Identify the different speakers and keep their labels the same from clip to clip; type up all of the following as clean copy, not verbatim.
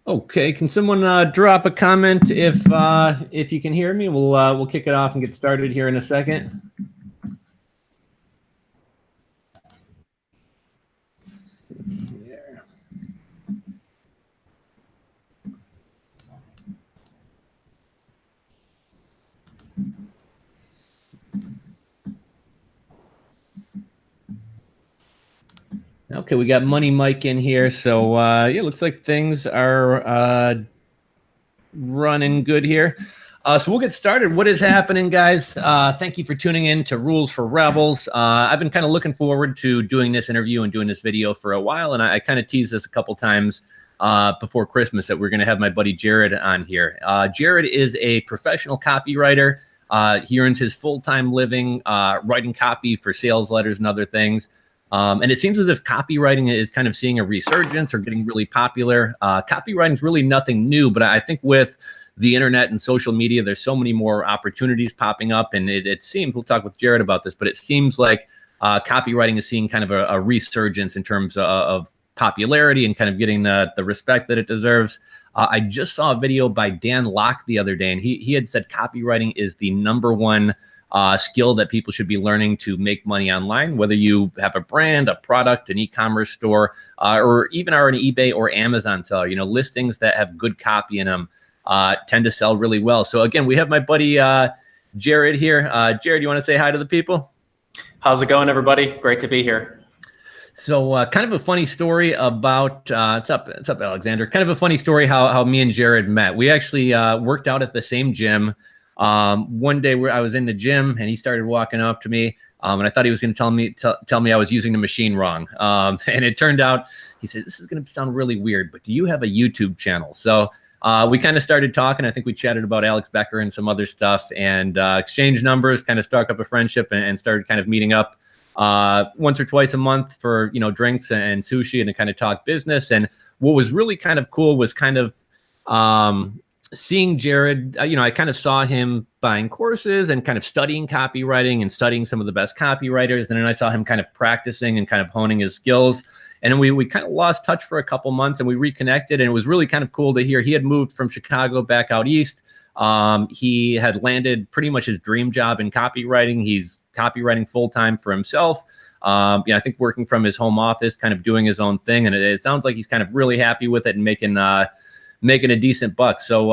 Speaker 1: Okay, can someone drop a comment if you can hear me? We'll kick it off and get started here in a second. There. Okay, we got Money Mike in here, so yeah, looks like things are running good here. So we'll get started. What is happening, guys? Thank you for tuning in to Rules for Rebels. I've been kind of looking forward to doing this interview and doing this video for a while, and I kind of teased this a couple times before Christmas that we're going to have my buddy Jared on here. Jared is a professional copywriter. He earns his full-time living writing copy for sales letters and other things. And it seems as if copywriting is kind of seeing a resurgence or getting really popular. Copywriting is really nothing new, but I think with the internet and social media, there's so many more opportunities popping up. And it seems, we'll talk with Jared about this, but it seems like copywriting is seeing kind of a resurgence in terms of popularity and kind of getting the respect that it deserves. I just saw a video by Dan Locke the other day, and he had said copywriting is the #1 skill that people should be learning to make money online, whether you have a brand, a product, an e-commerce store, or even are an eBay or Amazon seller. You know, listings that have good copy in them tend to sell really well. So again, we have my buddy Jared here. Jared, you want to say hi to the people?
Speaker 2: How's it going, everybody? Great to be here.
Speaker 1: So kind of a funny story about, it's up Alexander, kind of a funny story how me and Jared met. We actually worked out at the same gym. One day I was in the gym and he started walking up to me, and I thought he was going to tell me I was using the machine wrong. And it turned out, he said, this is going to sound really weird, but do you have a YouTube channel? So we kind of started talking. I think we chatted about Alex Becker and some other stuff, and exchanged numbers, kind of struck up a friendship, and started kind of meeting up once or twice a month for, you know, drinks and sushi, and to kind of talk business. And what was really kind of cool was kind of seeing Jared. You know, I kind of saw him buying courses and kind of studying copywriting and studying some of the best copywriters. And then I saw him kind of practicing and kind of honing his skills. And then we kind of lost touch for a couple months, and we reconnected. And it was really kind of cool to hear he had moved from Chicago back out east. He had landed pretty much his dream job in copywriting. He's copywriting full-time for himself. I think working from his home office, kind of doing his own thing. And it sounds like he's kind of really happy with it and making a decent buck. So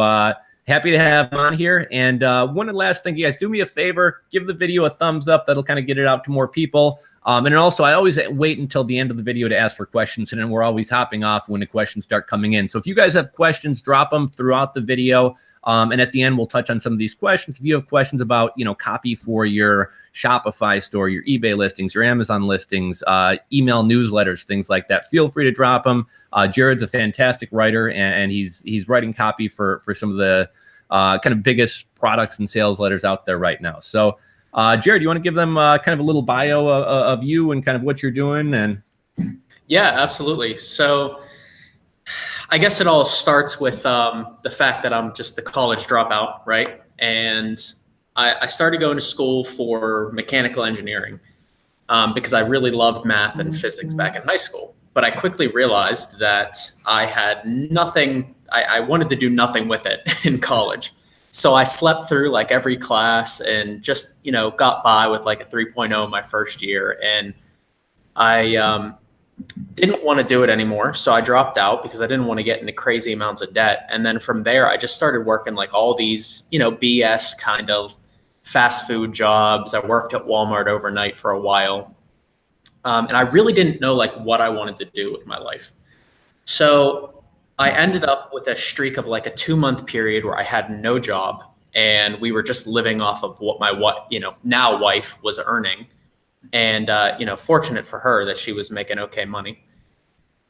Speaker 1: happy to have him on here. And one last thing, you guys, do me a favor, give the video a thumbs up. That'll kind of get it out to more people. And then also, I always wait until the end of the video to ask for questions, and then we're always hopping off when the questions start coming in. So if you guys have questions, drop them throughout the video. And at the end, we'll touch on some of these questions. If you have questions about, you know, copy for your Shopify store, your eBay listings, your Amazon listings, email newsletters, things like that, feel free to drop them. Jared's a fantastic writer, and he's writing copy for some of the kind of biggest products and sales letters out there right now. So Jared, you want to give them kind of a little bio of you and kind of what you're doing? And
Speaker 2: yeah, absolutely. So I guess it all starts with the fact that I'm just a college dropout, right? And I started going to school for mechanical engineering because I really loved math and physics back in high school. But I quickly realized that I had nothing, I wanted to do nothing with it in college. So I slept through like every class and just, you know, got by with like a 3.0 my first year. And I didn't want to do it anymore. So I dropped out because I didn't want to get into crazy amounts of debt. And then from there, I just started working like all these, you know, BS kind of fast food jobs. I worked at Walmart overnight for a while. And I really didn't know like what I wanted to do with my life. So I ended up with a streak of like a 2-month period where I had no job, and we were just living off of what my now wife was earning. And, fortunate for her that she was making okay money.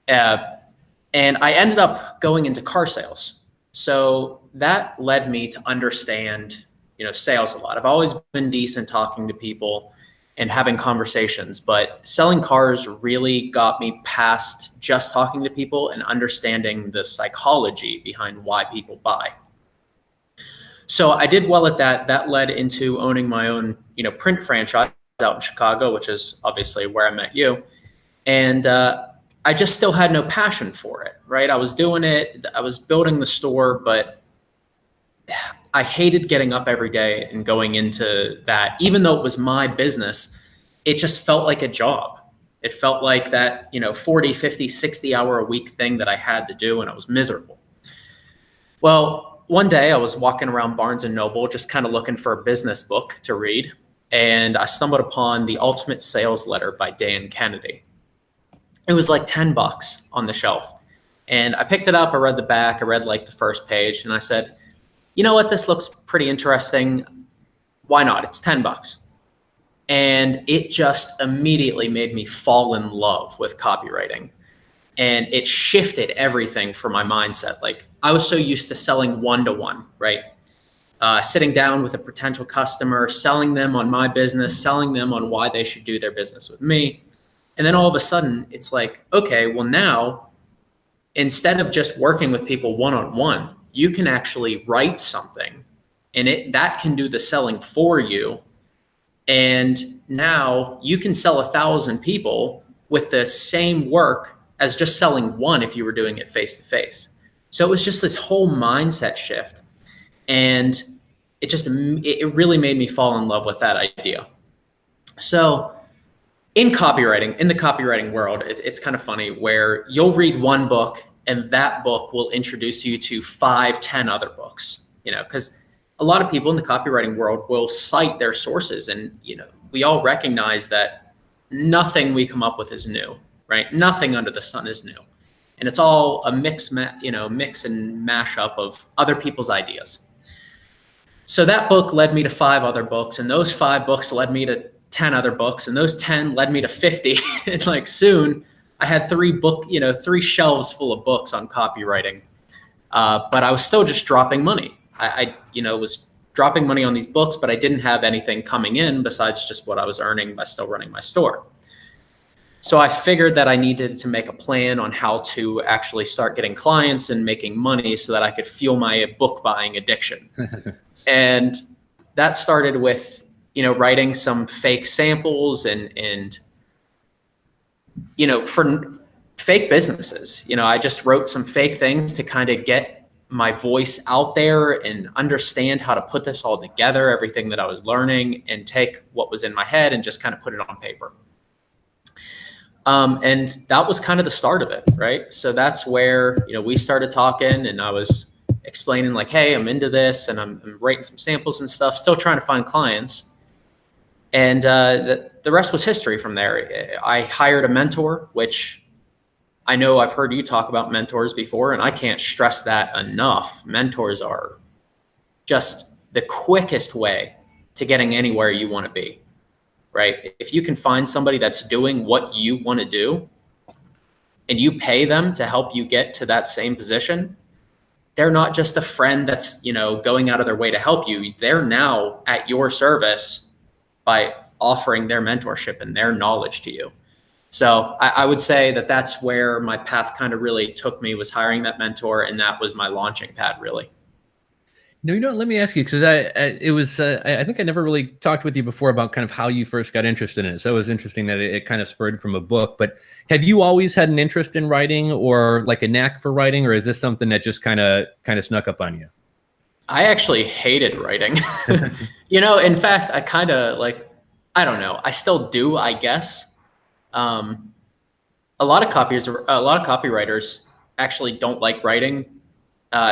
Speaker 2: And I ended up going into car sales. So that led me to understand, sales a lot. I've always been decent talking to people and having conversations, but selling cars really got me past just talking to people and understanding the psychology behind why people buy. So I did well at that. That led into owning my own, print franchise out in Chicago, which is obviously where I met you. And I just still had no passion for it, right? I was doing it, I was building the store, but I hated getting up every day and going into that. Even though it was my business, it just felt like a job. It felt like that, 40, 50, 60 hour a week thing that I had to do, and I was miserable. Well, one day I was walking around Barnes and Noble, just kind of looking for a business book to read. And I stumbled upon The Ultimate Sales Letter by Dan Kennedy. It was like $10 on the shelf. And I picked it up, I read the back, I read like the first page, and I said, you know what, this looks pretty interesting. Why not? It's $10. And it just immediately made me fall in love with copywriting. And it shifted everything for my mindset. Like, I was so used to selling one-to-one, right? Sitting down with a potential customer, selling them on my business, selling them on why they should do their business with me. And then all of a sudden it's like, okay, well now, instead of just working with people one-on-one, you can actually write something and that can do the selling for you. And now you can sell 1,000 people with the same work as just selling one if you were doing it face-to-face. So it was just this whole mindset shift. And it really made me fall in love with that idea. So in the copywriting world, it's kind of funny where you'll read one book and that book will introduce you to 5, 10 other books, because a lot of people in the copywriting world will cite their sources. And, we all recognize that nothing we come up with is new, right? Nothing under the sun is new. And it's all a mix and mash up of other people's ideas. So that book led me to 5 other books, and those 5 books led me to 10 other books, and those 10 led me to 50. And like soon I had 3 shelves full of books on copywriting. But I was still just dropping money. I was dropping money on these books, but I didn't have anything coming in besides just what I was earning by still running my store. So I figured that I needed to make a plan on how to actually start getting clients and making money so that I could fuel my book buying addiction. And that started with, writing some fake samples and for fake businesses. I just wrote some fake things to kind of get my voice out there and understand how to put this all together, everything that I was learning, and take what was in my head and just kind of put it on paper. And that was kind of the start of it, right? So that's where, we started talking, and I was explaining like, hey, I'm into this, and I'm writing some samples and stuff, still trying to find clients. And the rest was history from there. I hired a mentor, which I know I've heard you talk about mentors before, and I can't stress that enough. Mentors are just the quickest way to getting anywhere you want to be, right? If you can find somebody that's doing what you want to do and you pay them to help you get to that same position, they're not just a friend that's, going out of their way to help you. They're now at your service by offering their mentorship and their knowledge to you. So I would say that that's where my path kind of really took me, was hiring that mentor, and that was my launching pad, really.
Speaker 1: No, let me ask you, because I think I never really talked with you before about kind of how you first got interested in it. So it was interesting that it kind of spurred from a book. But have you always had an interest in writing, or like a knack for writing, or is this something that just kind of snuck up on you?
Speaker 2: I actually hated writing. In fact, I kind of I don't know. I still do, I guess. A lot of copywriters actually don't like writing.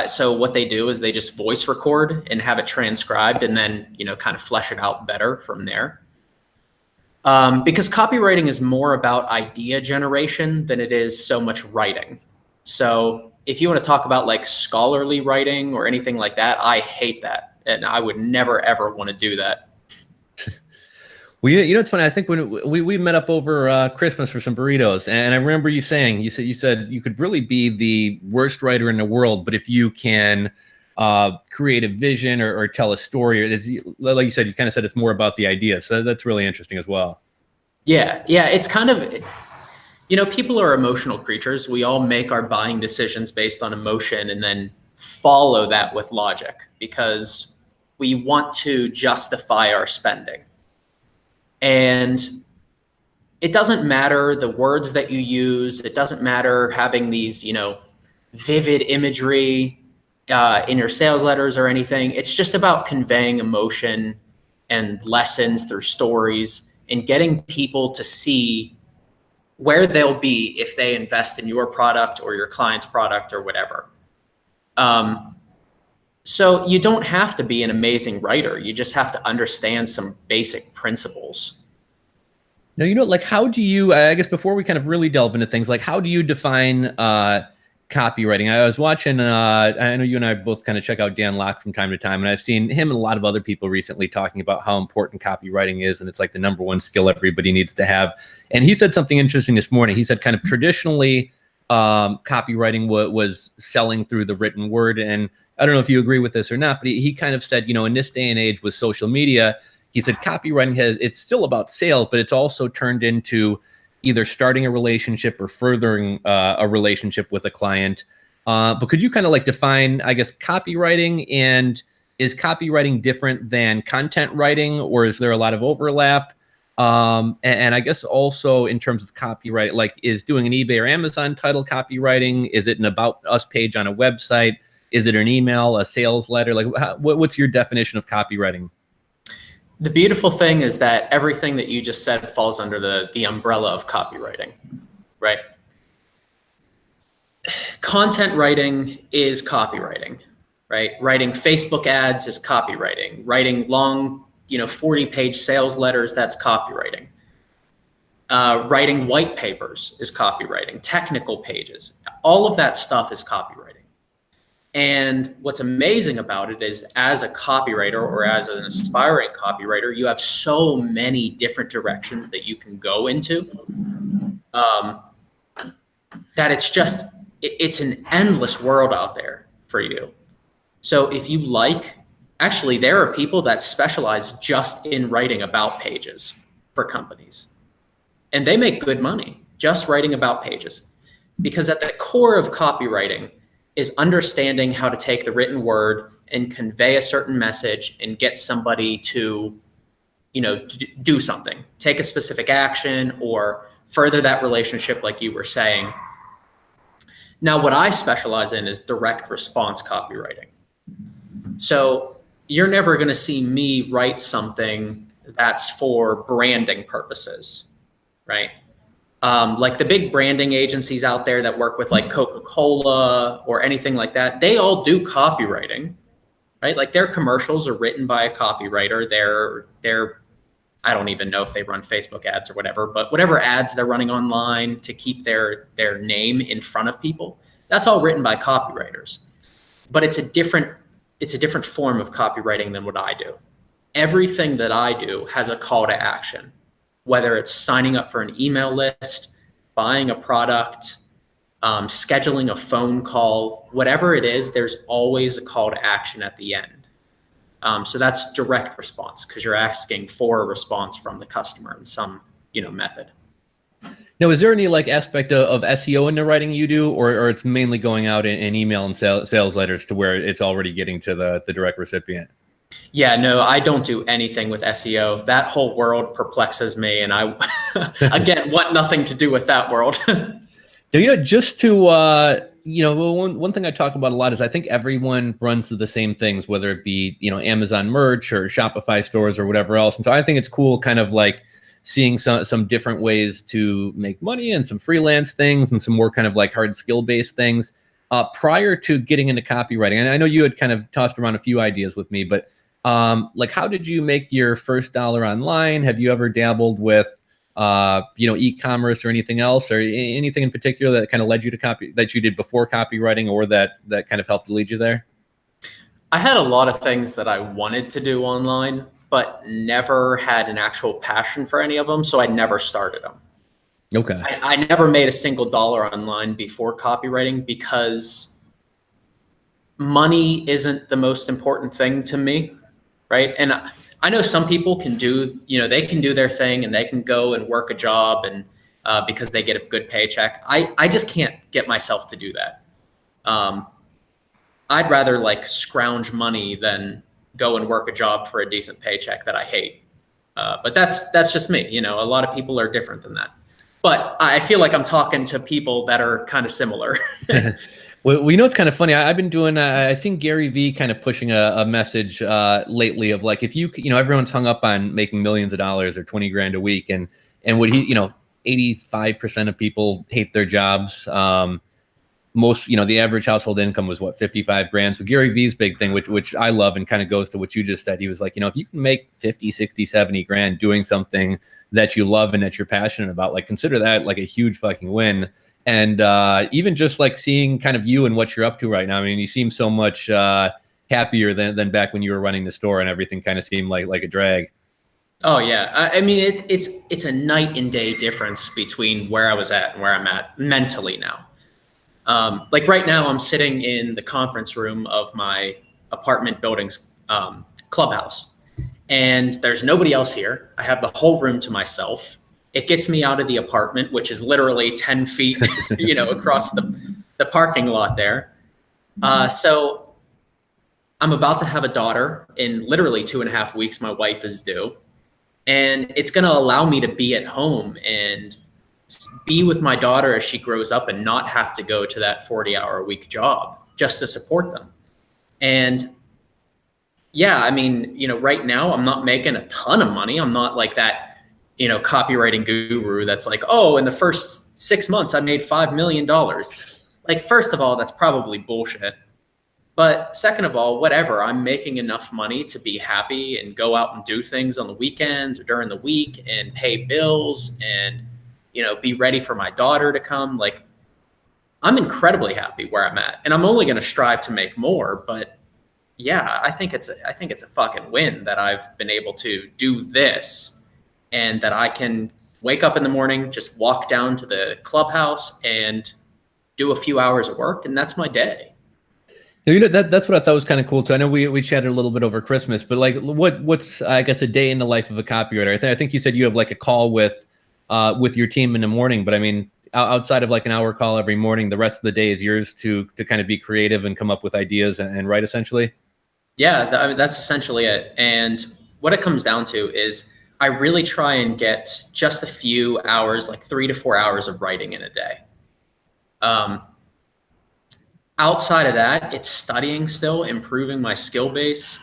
Speaker 2: So what they do is they just voice record and have it transcribed, and then, kind of flesh it out better from there. Because copywriting is more about idea generation than it is so much writing. So if you want to talk about like scholarly writing or anything like that, I hate that. And I would never, ever want to do that.
Speaker 1: Well, it's funny. I think when we met up over Christmas for some burritos, and I remember you saying, you said you could really be the worst writer in the world, but if you can create a vision or tell a story, like you said, you kind of said it's more about the idea. So that's really interesting as well.
Speaker 2: Yeah. It's kind of, people are emotional creatures. We all make our buying decisions based on emotion and then follow that with logic because we want to justify our spending. And it doesn't matter the words that you use. It doesn't matter having these, vivid imagery in your sales letters or anything. It's just about conveying emotion and lessons through stories and getting people to see where they'll be if they invest in your product or your client's product or whatever. So you don't have to be an amazing writer. You just have to understand some basic principles.
Speaker 1: Now, like, how do you, I guess before we kind of really delve into things, like, how do you define copywriting? I was watching, I know you and I both kind of check out Dan Locke from time to time, and I've seen him and a lot of other people recently talking about how important copywriting is, and it's like the #1 skill everybody needs to have. And he said something interesting this morning. He said kind of traditionally, copywriting was selling through the written word. And I don't know if you agree with this or not, but he kind of said, in this day and age with social media, he said copywriting it's still about sales, but it's also turned into either starting a relationship or furthering a relationship with a client. But could you kind of like define, I guess, copywriting, and is copywriting different than content writing, or is there a lot of overlap? And I guess also in terms of copyright, like, is doing an eBay or Amazon title copywriting? Is it an About Us page on a website? Is it an email, a sales letter? Like, what's your definition of copywriting?
Speaker 2: The beautiful thing is that everything that you just said falls under the umbrella of copywriting, right? Content writing is copywriting, right? Writing Facebook ads is copywriting. Writing long, 40-page sales letters, that's copywriting. Writing white papers is copywriting. Technical pages, all of that stuff is copywriting. And what's amazing about it is, as a copywriter or as an aspiring copywriter, you have so many different directions that you can go into, that it's an endless world out there for you. So if you actually, there are people that specialize just in writing about pages for companies, and they make good money just writing about pages, because at the core of copywriting is understanding how to take the written word and convey a certain message and get somebody to, do something, take a specific action or further that relationship, like you were saying. Now, what I specialize in is direct response copywriting. So you're never going to see me write something that's for branding purposes, right? Like the big branding agencies out there that work with like Coca-Cola or anything like that, they all do copywriting, right? Like their commercials are written by a copywriter. They're I don't even know if they run Facebook ads or whatever, but whatever ads they're running online to keep their name in front of people, that's all written by copywriters. But it's a different form of copywriting than what I do. Everything that I do has a call to action. Whether it's signing up for an email list, buying a product, scheduling a phone call, whatever it is, there's always a call to action at the end. So that's direct response, because you're asking for a response from the customer in some, method.
Speaker 1: Now, is there any like aspect of SEO in the writing you do, or it's mainly going out in email and sales letters to where it's already getting to the direct recipient?
Speaker 2: Yeah, no, I don't do anything with SEO. That whole world perplexes me, and I, again, want nothing to do with that world.
Speaker 1: Just to, one thing I talk about a lot is I think everyone runs to the same things, whether it be, Amazon merch or Shopify stores or whatever else. And so I think it's cool kind of like seeing some different ways to make money and some freelance things and some more kind of like hard skill-based things. Prior to getting into copywriting, and I know you had kind of tossed around a few ideas with me, but like, how did you make your first dollar online? Have you ever dabbled with, e-commerce or anything else, or anything in particular that kind of led you to that you did before copywriting, or that kind of helped lead you there?
Speaker 2: I had a lot of things that I wanted to do online, but never had an actual passion for any of them. So I never started them.
Speaker 1: Okay.
Speaker 2: I never made a single dollar online before copywriting, because money isn't the most important thing to me, right? And I know some people can do, they can do their thing and they can go and work a job and because they get a good paycheck. I just can't get myself to do that. I'd rather like scrounge money than go and work a job for a decent paycheck that I hate. But that's just me. You know, a lot of people are different than that. But I feel like I'm talking to people that are kind of similar.
Speaker 1: Well, you know, it's kind of funny. I've been doing, I've seen Gary Vee kind of pushing a message lately of like, if you know, everyone's hung up on making millions of dollars or 20 grand a week. And what he, you know, 85% of people hate their jobs. Most, you know, the average household income was what, 55 grand. So Gary Vee's big thing, which I love and kind of goes to what you just said. He was like, you know, if you can make 50, 60, 70 grand doing something that you love and that you're passionate about, like consider that like a huge fucking win. And even just like seeing kind of you and what you're up to right now. I mean, you seem so much happier than back when you were running the store and everything kind of seemed like a drag.
Speaker 2: Oh yeah, I mean it's a night and day difference between where I was at and where I'm at mentally now. Like right now, I'm sitting in the conference room of my apartment building's clubhouse, and there's nobody else here. I have the whole room to myself. It gets me out of the apartment, which is literally 10 feet, you know, across the parking lot there. So I'm about to have a daughter in literally 2.5 weeks. My wife is due, and it's going to allow me to be at home and be with my daughter as she grows up and not have to go to that 40-hour-a-week job just to support them. And yeah, I mean, you know, right now I'm not making a ton of money. I'm not like that, you know, copywriting guru that's like, oh, in the first 6 months, I made $5 million. Like, first of all, that's probably bullshit. But second of all, whatever, I'm making enough money to be happy and go out and do things on the weekends or during the week and pay bills and, you know, be ready for my daughter to come. Like, I'm incredibly happy where I'm at, and I'm only going to strive to make more. But yeah, I think it's a fucking win that I've been able to do this, and that I can wake up in the morning, just walk down to the clubhouse and do a few hours of work, and that's my day.
Speaker 1: You know, that's what I thought was kind of cool too. I know we chatted a little bit over Christmas, but like what's I guess a day in the life of a copywriter? I think you said you have like a call with your team in the morning, but I mean, outside of like an hour call every morning, the rest of the day is yours to kind of be creative and come up with ideas and write essentially.
Speaker 2: Yeah, I mean, that's essentially it. And what it comes down to is I really try and get just a few hours, like 3 to 4 hours of writing in a day. Outside of that, it's studying still, improving my skill base,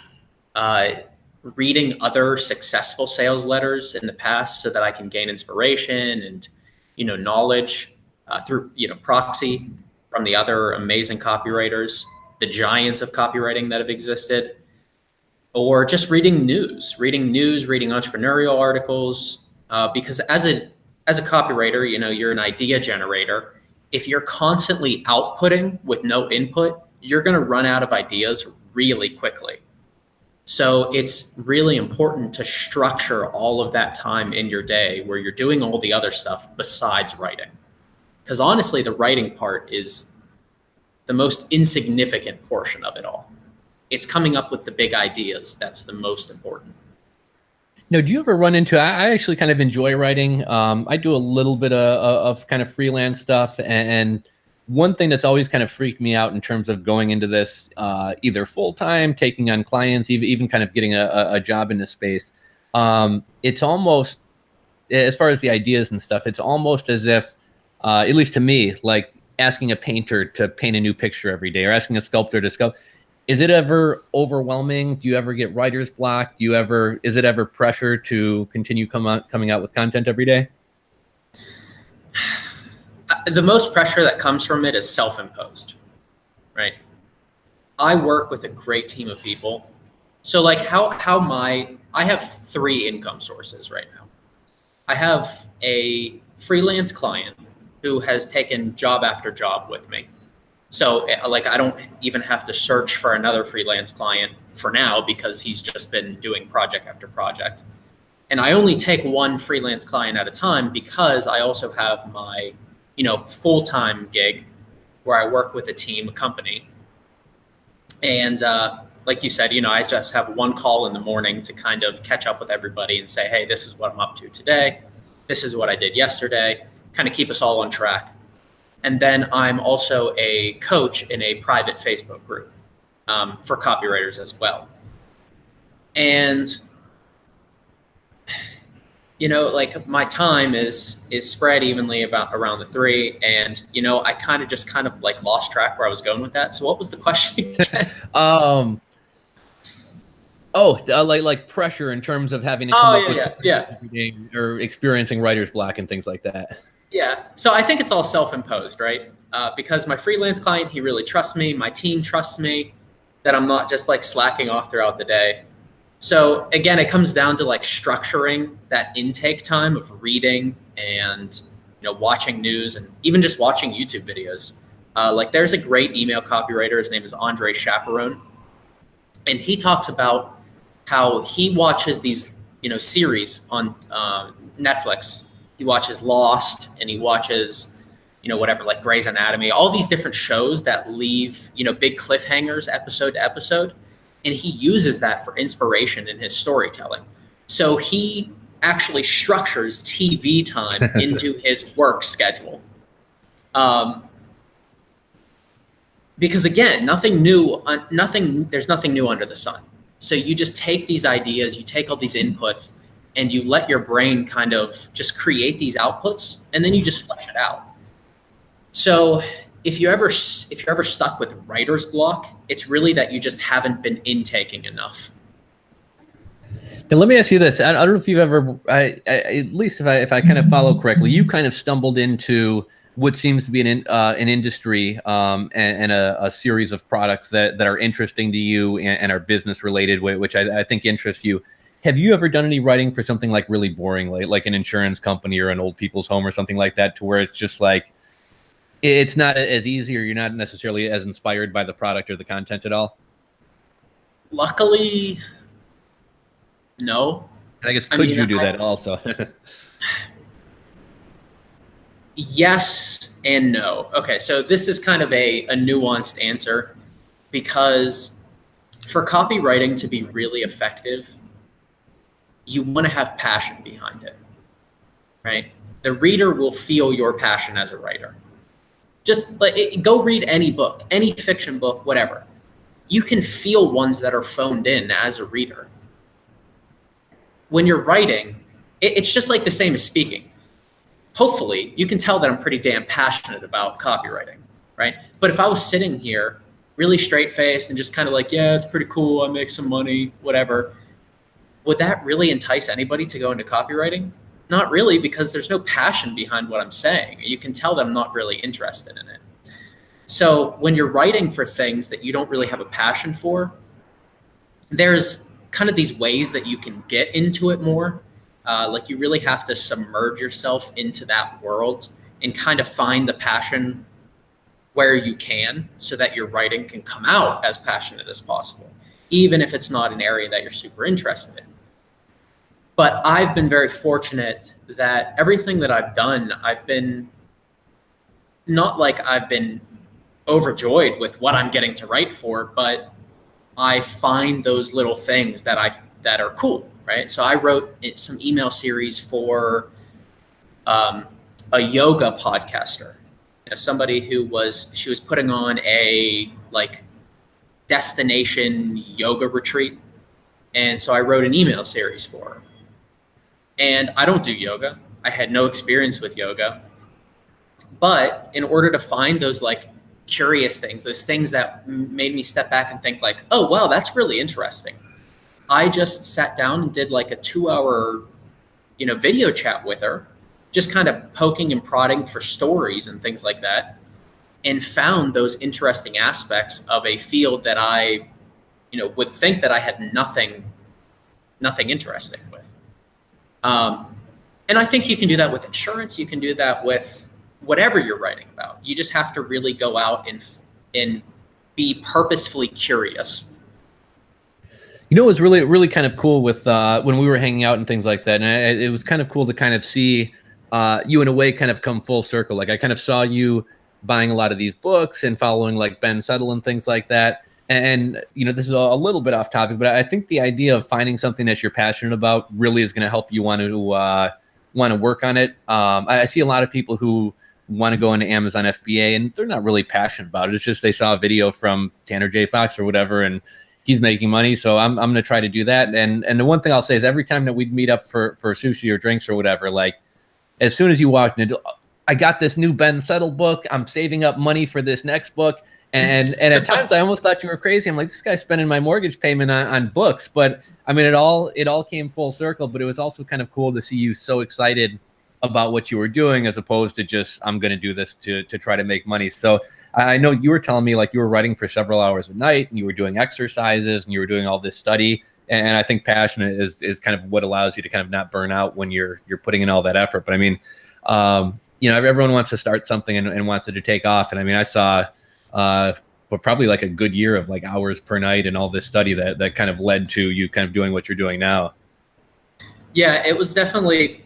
Speaker 2: reading other successful sales letters in the past so that I can gain inspiration and, you know, knowledge through, you know, proxy from the other amazing copywriters, the giants of copywriting that have existed, or just reading news, reading entrepreneurial articles, because as a copywriter, you know, you're an idea generator. If you're constantly outputting with no input, you're going to run out of ideas really quickly. So it's really important to structure all of that time in your day where you're doing all the other stuff besides writing. Because honestly, the writing part is the most insignificant portion of it all. It's coming up with the big ideas that's the most important.
Speaker 1: No, do you ever run into, I actually kind of enjoy writing. I do a little bit of kind of freelance stuff. And one thing that's always kind of freaked me out in terms of going into this, either full-time, taking on clients, even kind of getting a job in this space. It's almost, as far as the ideas and stuff, it's almost as if, at least to me, like asking a painter to paint a new picture every day or asking a sculptor to sculpt. Is it ever overwhelming? Do you ever get writer's block? Is it ever pressure to continue coming out with content every day?
Speaker 2: The most pressure that comes from it is self-imposed, right? I work with a great team of people. So like I have 3 income sources right now. I have a freelance client who has taken job after job with me. So like, I don't even have to search for another freelance client for now because he's just been doing project after project. And I only take one freelance client at a time because I also have my, you know, full-time gig where I work with a team, a company. And like you said, you know, I just have one call in the morning to kind of catch up with everybody and say, hey, this is what I'm up to today. This is what I did yesterday, kind of keep us all on track. And then I'm also a coach in a private Facebook group for copywriters as well. And like my time is spread evenly about around the three, and I kind of like lost track where I was going with that. So what was the question again?
Speaker 1: Like pressure in terms of having to come up
Speaker 2: Oh,
Speaker 1: with
Speaker 2: yeah.
Speaker 1: every day or experiencing writer's block and things like that.
Speaker 2: Yeah. So I think it's all self-imposed, right? Because my freelance client, he really trusts me. My team trusts me that I'm not just like slacking off throughout the day. So again, it comes down to like structuring that intake time of reading and watching news and even just watching YouTube videos. Like there's a great email copywriter. His name is Andre Chaperone, and he talks about how he watches these series on Netflix. He watches Lost, and he watches whatever, like Grey's Anatomy, all these different shows that leave big cliffhangers episode to episode, and he uses that for inspiration in his storytelling. So he actually structures TV time into his work schedule. Because again, there's nothing new under the sun. So you just take these ideas, you take all these inputs, and you let your brain kind of just create these outputs, and then you just flesh it out. So if you're ever stuck with writer's block, it's really that you just haven't been intaking enough.
Speaker 1: Now, let me ask you this. I don't know if you've ever, at least if I kind of follow correctly, you kind of stumbled into what seems to be an industry and a series of products that are interesting to you and are business related, which I think interests you. Have you ever done any writing for something like really boring, like an insurance company or an old people's home or something like that, to where it's just like, it's not as easy, or you're not necessarily as inspired by the product or the content at all?
Speaker 2: Luckily, no.
Speaker 1: And I guess could you do that also?
Speaker 2: Yes and no. Okay, so this is kind of a nuanced answer, because for copywriting to be really effective, you want to have passion behind it, right? The reader will feel your passion as a writer. Just go read any book, any fiction book, whatever. You can feel ones that are phoned in as a reader. When you're writing, it's just like the same as speaking. Hopefully, you can tell that I'm pretty damn passionate about copywriting, right? But if I was sitting here really straight-faced and just kind of like, yeah, it's pretty cool, I make some money, whatever, would that really entice anybody to go into copywriting? Not really, because there's no passion behind what I'm saying. You can tell that I'm not really interested in it. So when you're writing for things that you don't really have a passion for, there's kind of these ways that you can get into it more. Like you really have to submerge yourself into that world and kind of find the passion where you can, so that your writing can come out as passionate as possible, even if it's not an area that you're super interested in. But I've been very fortunate that everything that I've done, I've been not like I've been overjoyed with what I'm getting to write for, but I find those little things that are cool, right? So I wrote some email series for a yoga podcaster, somebody who was putting on a like destination yoga retreat, and so I wrote an email series for her. And I don't do yoga. I had no experience with yoga. But in order to find those like curious things, those things that made me step back and think like, oh, wow, that's really interesting, I just sat down and did like a 2-hour, video chat with her, just kind of poking and prodding for stories and things like that, and found those interesting aspects of a field that I, would think that I had nothing interesting with. And I think you can do that with insurance. You can do that with whatever you're writing about. You just have to really go out and be purposefully curious.
Speaker 1: It was really, really kind of cool with when we were hanging out and things like that. And it was kind of cool to kind of see you in a way kind of come full circle. Like I kind of saw you buying a lot of these books and following like Ben Settle and things like that. And, this is a little bit off topic, but I think the idea of finding something that you're passionate about really is going to help you want to work on it. I see a lot of people who want to go into Amazon FBA and they're not really passionate about it. It's just they saw a video from Tanner J. Fox or whatever, and he's making money, so I'm going to try to do that. And the one thing I'll say is every time that we'd meet up for sushi or drinks or whatever, like as soon as you walked in, I got this new Ben Settle book. I'm saving up money for this next book. And at times I almost thought you were crazy. I'm like, this guy's spending my mortgage payment on books. But I mean, it all came full circle, but it was also kind of cool to see you so excited about what you were doing as opposed to just, I'm going to do this to try to make money. So I know you were telling me like you were writing for several hours a night and you were doing exercises and you were doing all this study. And I think passion is kind of what allows you to kind of not burn out when you're putting in all that effort. But I mean, everyone wants to start something and wants it to take off. And I mean, I saw, but probably like a good year of like hours per night and all this study that kind of led to you kind of doing what you're doing now.
Speaker 2: Yeah, it was definitely,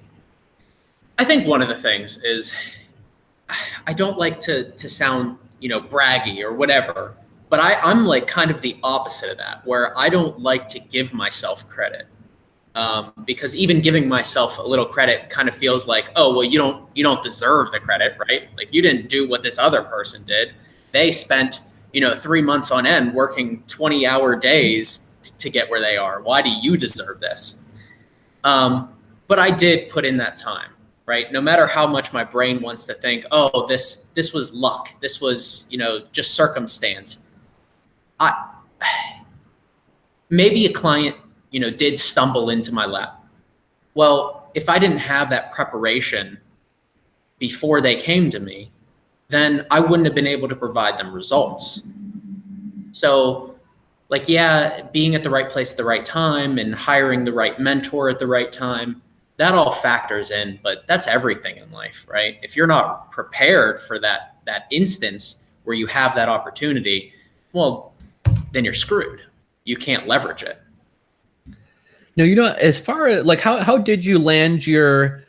Speaker 2: I think one of the things is I don't like to sound, braggy or whatever, but I'm like kind of the opposite of that, where I don't like to give myself credit. Because even giving myself a little credit kind of feels like, oh, well, you don't deserve the credit, right? Like you didn't do what this other person did. They spent, 3 months on end working 20-hour days to get where they are. Why do you deserve this? But I did put in that time, right? No matter how much my brain wants to think, oh, this was luck. This was, just circumstance. Maybe a client, did stumble into my lap. Well, if I didn't have that preparation before they came to me, then I wouldn't have been able to provide them results. So like, yeah, being at the right place at the right time and hiring the right mentor at the right time, that all factors in, but that's everything in life, right? If you're not prepared for that instance where you have that opportunity, well, then you're screwed. You can't leverage it.
Speaker 1: No, as far as like, how did you land your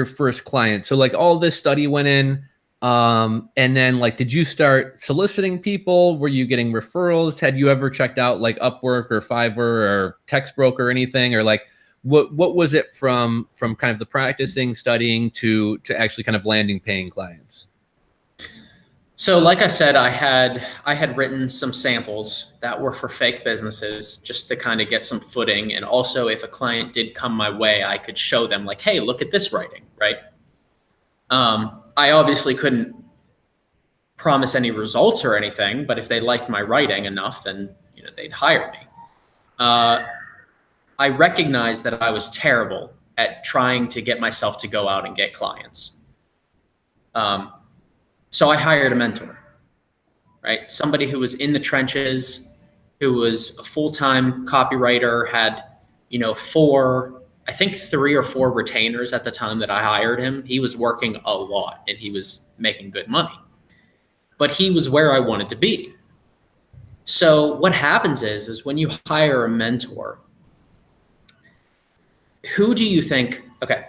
Speaker 1: first client? So like all this study went in, and then like, did you start soliciting people? Were you getting referrals? Had you ever checked out like Upwork or Fiverr or Textbroker or anything? Or like, what was it from kind of the practicing, studying to actually kind of landing paying clients?
Speaker 2: So like I said, I had written some samples that were for fake businesses just to kind of get some footing. And also if a client did come my way, I could show them like, hey, look at this writing, right? I obviously couldn't promise any results or anything, but if they liked my writing enough, then they'd hire me. I recognized that I was terrible at trying to get myself to go out and get clients. So I hired a mentor, right? Somebody who was in the trenches, who was a full-time copywriter, had, 3 or 4 retainers at the time that I hired him. He was working a lot and he was making good money, but he was where I wanted to be. So what happens is when you hire a mentor, who do you think, okay,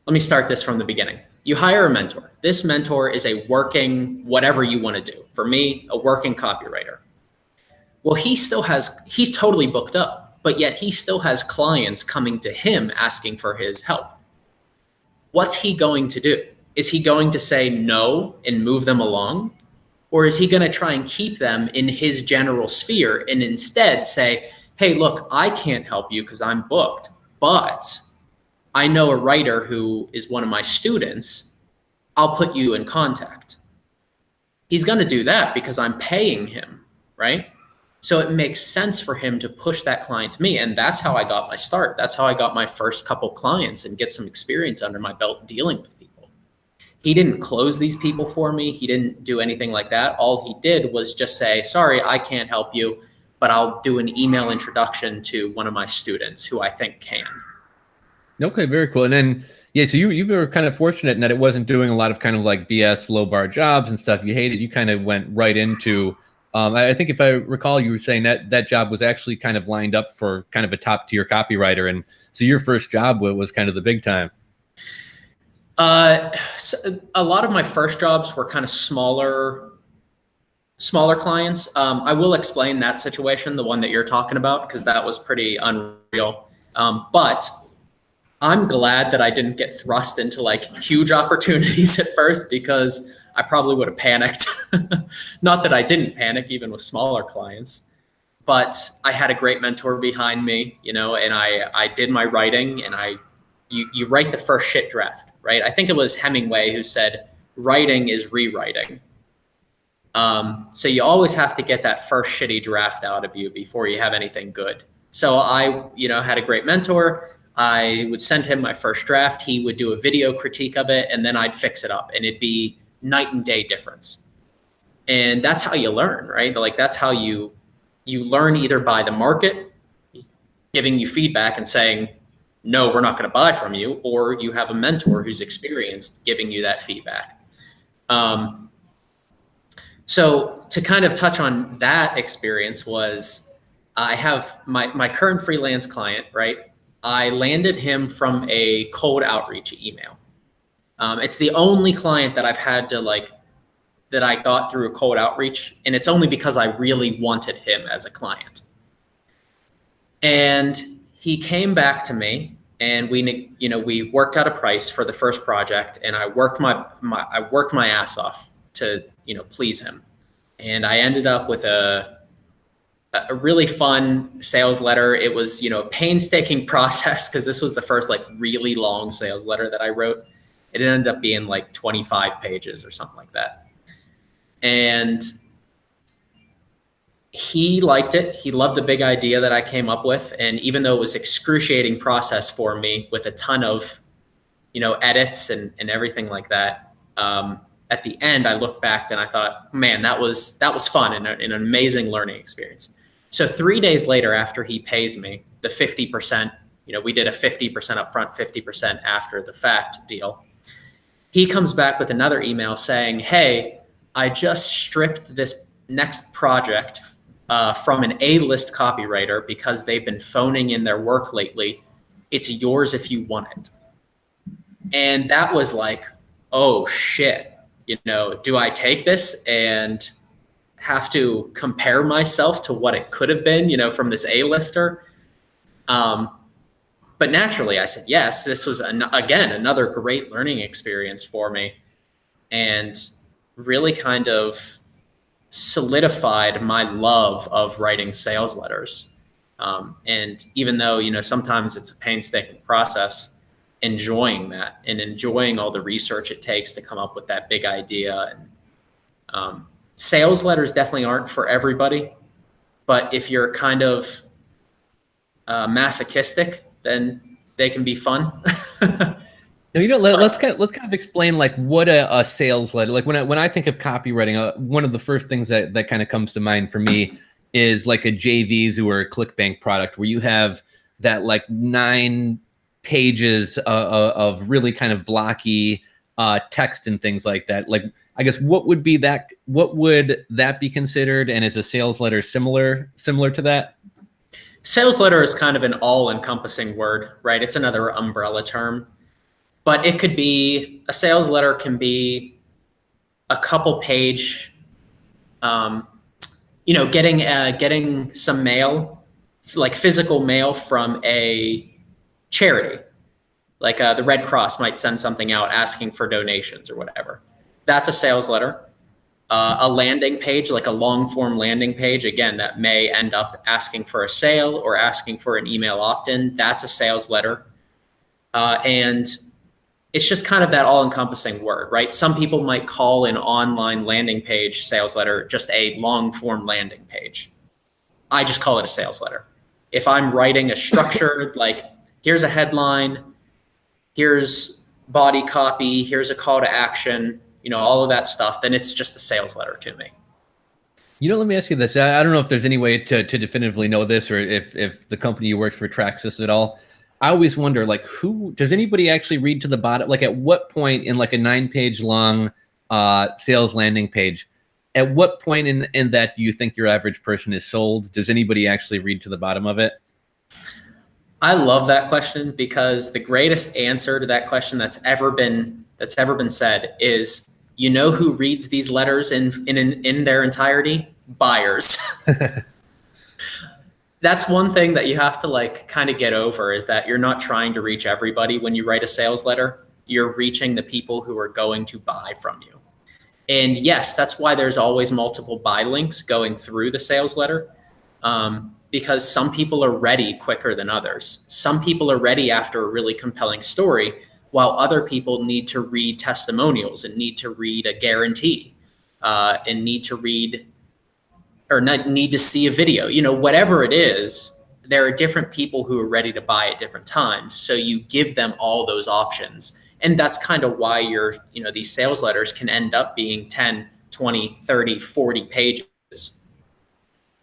Speaker 2: let me start this from the beginning. You hire a mentor. This mentor is a working, whatever you want to do. For me, a working copywriter. Well, he's totally booked up, but yet he still has clients coming to him asking for his help. What's he going to do? Is he going to say no and move them along? Or is he going to try and keep them in his general sphere and instead say, hey, look, I can't help you because I'm booked, but I know a writer who is one of my students. I'll put you in contact. He's going to do that because I'm paying him, right? So it makes sense for him to push that client to me. And that's how I got my start. That's how I got my first couple clients and get some experience under my belt dealing with people. He didn't close these people for me. He didn't do anything like that. All he did was just say, sorry, I can't help you, but I'll do an email introduction to one of my students who I think can.
Speaker 1: Okay, very cool. And then, yeah, so you were kind of fortunate in that it wasn't doing a lot of kind of like BS low bar jobs and stuff you hated. You kind of went right into, I think if I recall, you were saying that job was actually kind of lined up for kind of a top tier copywriter. And so your first job was kind of the big time.
Speaker 2: So a lot of my first jobs were kind of smaller clients. I will explain that situation, the one that you're talking about, because that was pretty unreal. But I'm glad that I didn't get thrust into like huge opportunities at first, because I probably would have panicked. Not that I didn't panic, even with smaller clients, but I had a great mentor behind me, you know, and I did my writing, and you write the first shit draft, right? I think it was Hemingway who said, writing is rewriting. So you always have to get that first shitty draft out of you before you have anything good. So I, you know, had a great mentor. I would send him my first draft. He would do a video critique of it, and then I'd fix it up, and it'd be night and day difference. And that's how you learn, right? Like that's how you learn, either by the market giving you feedback and saying, no, we're not going to buy from you, or you have a mentor who's experienced giving you that feedback. So to kind of touch on that experience was, I have my current freelance client, right? I landed him from a cold outreach email. It's the only client that I've had to that I got through a cold outreach, and it's only because I really wanted him as a client. And he came back to me, and we worked out a price for the first project, and I worked my ass off to please him, and I ended up with a really fun sales letter. It was a painstaking process, because this was the first really long sales letter that I wrote. It ended up being 25 pages or something like that. And he liked it. He loved the big idea that I came up with. And even though it was excruciating process for me with a ton of, edits and everything like that, at the end, I looked back and I thought, man, that was fun and an amazing learning experience. So 3 days later, after he pays me the 50%, we did a 50% upfront, 50% after the fact deal. He comes back with another email saying, hey, I just stripped this next project from an A-list copywriter because they've been phoning in their work lately. It's yours if you want it. And that was like, oh shit, do I take this and have to compare myself to what it could have been, from this A-lister? But naturally I said, yes, this was again, another great learning experience for me, and really kind of solidified my love of writing sales letters. And even though, sometimes it's a painstaking process, enjoying that and enjoying all the research it takes to come up with that big idea. And sales letters definitely aren't for everybody, but if you're kind of masochistic, then they can be fun.
Speaker 1: Now, let's kind of explain what a sales letter, when I think of copywriting, one of the first things that kind of comes to mind for me is like a JVZoo or a ClickBank product, where you have that 9 pages of really kind of blocky text and things like that. I guess what would that be considered, and is a sales letter similar to that?
Speaker 2: Sales letter is kind of an all-encompassing word, right? It's another umbrella term. But it could be, a sales letter can be a couple page, getting some mail, physical mail from a charity. The Red Cross might send something out asking for donations or whatever. That's a sales letter. A landing page, a long form landing page, again, that may end up asking for a sale or asking for an email opt-in. That's a sales letter. And it's just kind of that all-encompassing word, right? Some people might call an online landing page sales letter just a long-form landing page. I just call it a sales letter. If I'm writing a structured, here's a headline, here's body copy, here's a call to action, all of that stuff, then it's just a sales letter to me.
Speaker 1: Let me ask you this. I don't know if there's any way to definitively know this, or if the company you work for tracks this at all. I always wonder, who does anybody actually read to the bottom? At what point in a 9-page long sales landing page, at what point in that do you think your average person is sold? Does anybody actually read to the bottom of it?
Speaker 2: I love that question, because the greatest answer to that question that's ever been said is, who reads these letters in their entirety? Buyers. That's one thing that you have to kind of get over, is that you're not trying to reach everybody when you write a sales letter. You're reaching the people who are going to buy from you. And yes, that's why there's always multiple buy links going through the sales letter, because some people are ready quicker than others. Some people are ready after a really compelling story, while other people need to read testimonials and need to read a guarantee, and need to read or not need to see a video, whatever it is. There are different people who are ready to buy at different times. So you give them all those options. And that's kind of why these sales letters can end up being 10, 20, 30, 40 pages.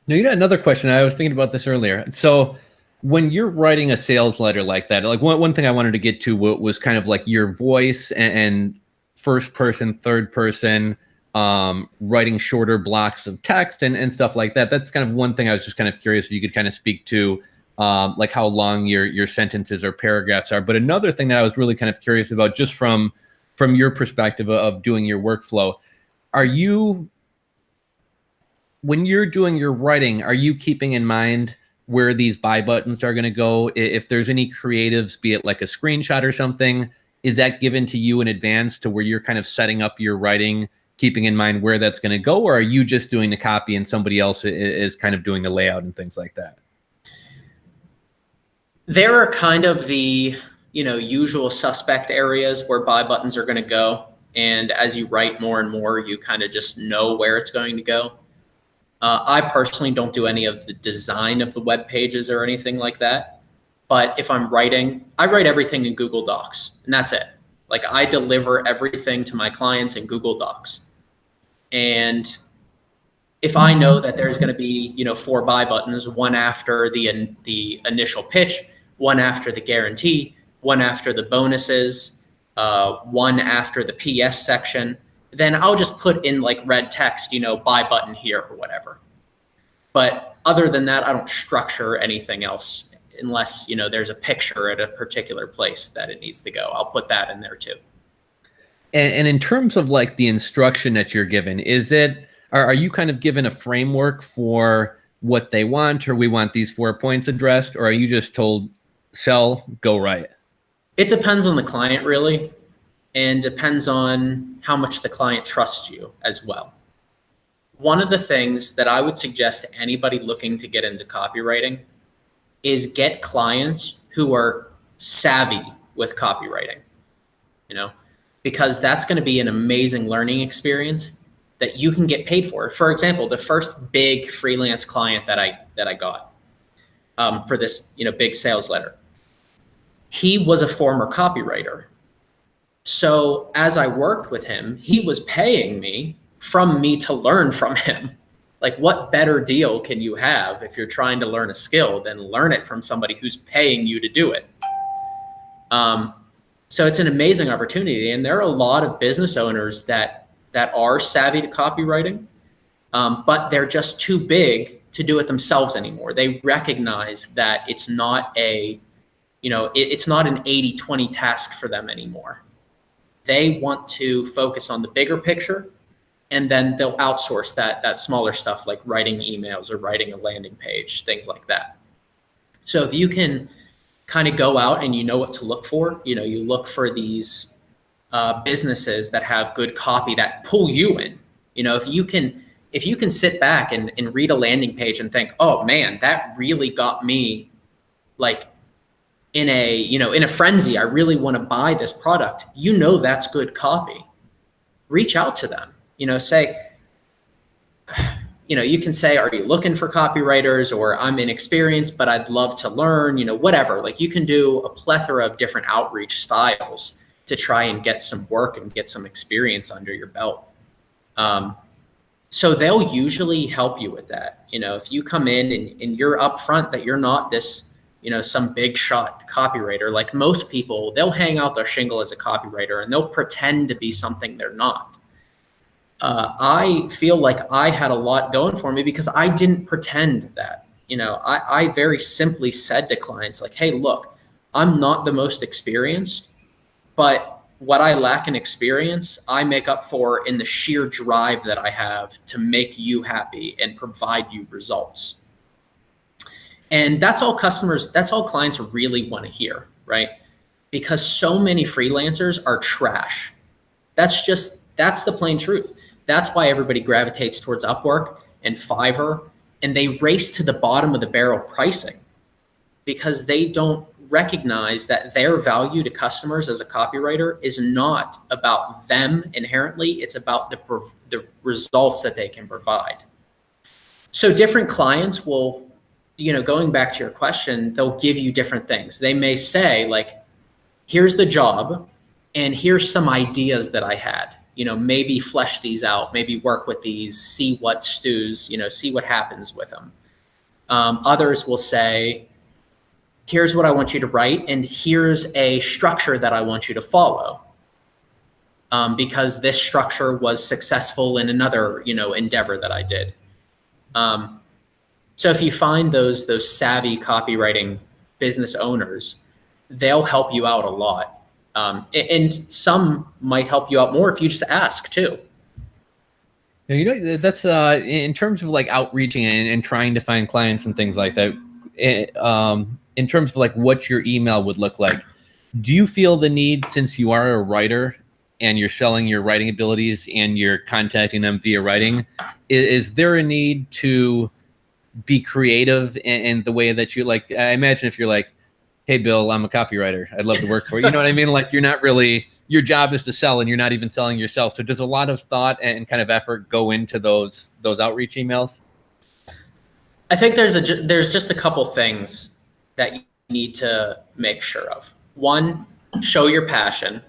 Speaker 1: Now, another question. I was thinking about this earlier. So when you're writing a sales letter like that, like one thing I wanted to get to was kind of like your voice and first person, third person, writing shorter blocks of text and stuff like that. That's kind of one thing I was just kind of curious if you could kind of speak to, like how long your sentences or paragraphs are. But another thing that I was really kind of curious about, just from your perspective of doing your workflow, when you're doing your writing, are you keeping in mind where these buy buttons are going to go? If there's any creatives, be it like a screenshot or something, is that given to you in advance to where you're kind of setting up your writing, keeping in mind where that's going to go? Or are you just doing the copy and somebody else is kind of doing the layout and things like that?
Speaker 2: There are kind of the, usual suspect areas where buy buttons are going to go. And as you write more and more, you kind of just know where it's going to go. I personally don't do any of the design of the web pages or anything like that. But if I'm writing, I write everything in Google Docs, and that's it. Like, I deliver everything to my clients in Google Docs. And if I know that there's going to be, 4 buy buttons, one after the initial pitch, one after the guarantee, one after the bonuses, one after the PS section, then I'll just put in like red text, buy button here or whatever. But other than that, I don't structure anything else unless, there's a picture at a particular place that it needs to go. I'll put that in there too.
Speaker 1: And in terms of like the instruction that you're given, are you kind of given a framework for what they want, or we want these 4 points addressed, or are you just told sell, go write?
Speaker 2: It depends on the client, really, and depends on how much the client trusts you as well. One of the things that I would suggest to anybody looking to get into copywriting is get clients who are savvy with copywriting, because that's going to be an amazing learning experience that you can get paid for. For example, the first big freelance client that I got for this, big sales letter, he was a former copywriter. So as I worked with him, he was paying me from me to learn from him. Like, what better deal can you have if you're trying to learn a skill than learn it from somebody who's paying you to do it? So it's an amazing opportunity. And there are a lot of business owners that are savvy to copywriting, but they're just too big to do it themselves anymore. They recognize that it's not it's not an 80-20 task for them anymore. They want to focus on the bigger picture, and then they'll outsource that smaller stuff like writing emails or writing a landing page, things like that. So if you can kind of go out and you know what to look for, you look for these businesses that have good copy that pull you in. If you can sit back and read a landing page and think, oh man, that really got me like in a frenzy. I really want to buy this product. That's good copy. Reach out to them. Say, you can say, are you looking for copywriters, or I'm inexperienced, but I'd love to learn, whatever. Like, you can do a plethora of different outreach styles to try and get some work and get some experience under your belt. So they'll usually help you with that. If you come in and you're upfront that you're not this, some big shot copywriter, like most people, they'll hang out their shingle as a copywriter and they'll pretend to be something they're not. I feel like I had a lot going for me because I didn't pretend that. I very simply said to clients like, hey, look, I'm not the most experienced, but what I lack in experience, I make up for in the sheer drive that I have to make you happy and provide you results. And that's all clients really want to hear, right? Because so many freelancers are trash. That's the plain truth. That's why everybody gravitates towards Upwork and Fiverr, and they race to the bottom of the barrel pricing because they don't recognize that their value to customers as a copywriter is not about them inherently. It's about the results that they can provide. So different clients will, going back to your question, they'll give you different things. They may say, like, here's the job and here's some ideas that I had, maybe flesh these out, maybe work with these, see what stews, see what happens with them. Others will say, here's what I want you to write, and here's a structure that I want you to follow, because this structure was successful in another, endeavor that I did. So if you find those savvy copywriting business owners, they'll help you out a lot. And some might help you out more if you just ask too.
Speaker 1: That's in terms of like outreaching and trying to find clients and things like that. In terms of like what your email would look like, do you feel the need, since you are a writer and you're selling your writing abilities and you're contacting them via writing, is there a need to be creative in the way that you like? I imagine if you're like, hey, Bill, I'm a copywriter, I'd love to work for you. You know what I mean? Like, you're not really, your job is to sell and you're not even selling yourself. So does a lot of thought and kind of effort go into those outreach emails?
Speaker 2: I think there's just a couple things that you need to make sure of. One, show your passion.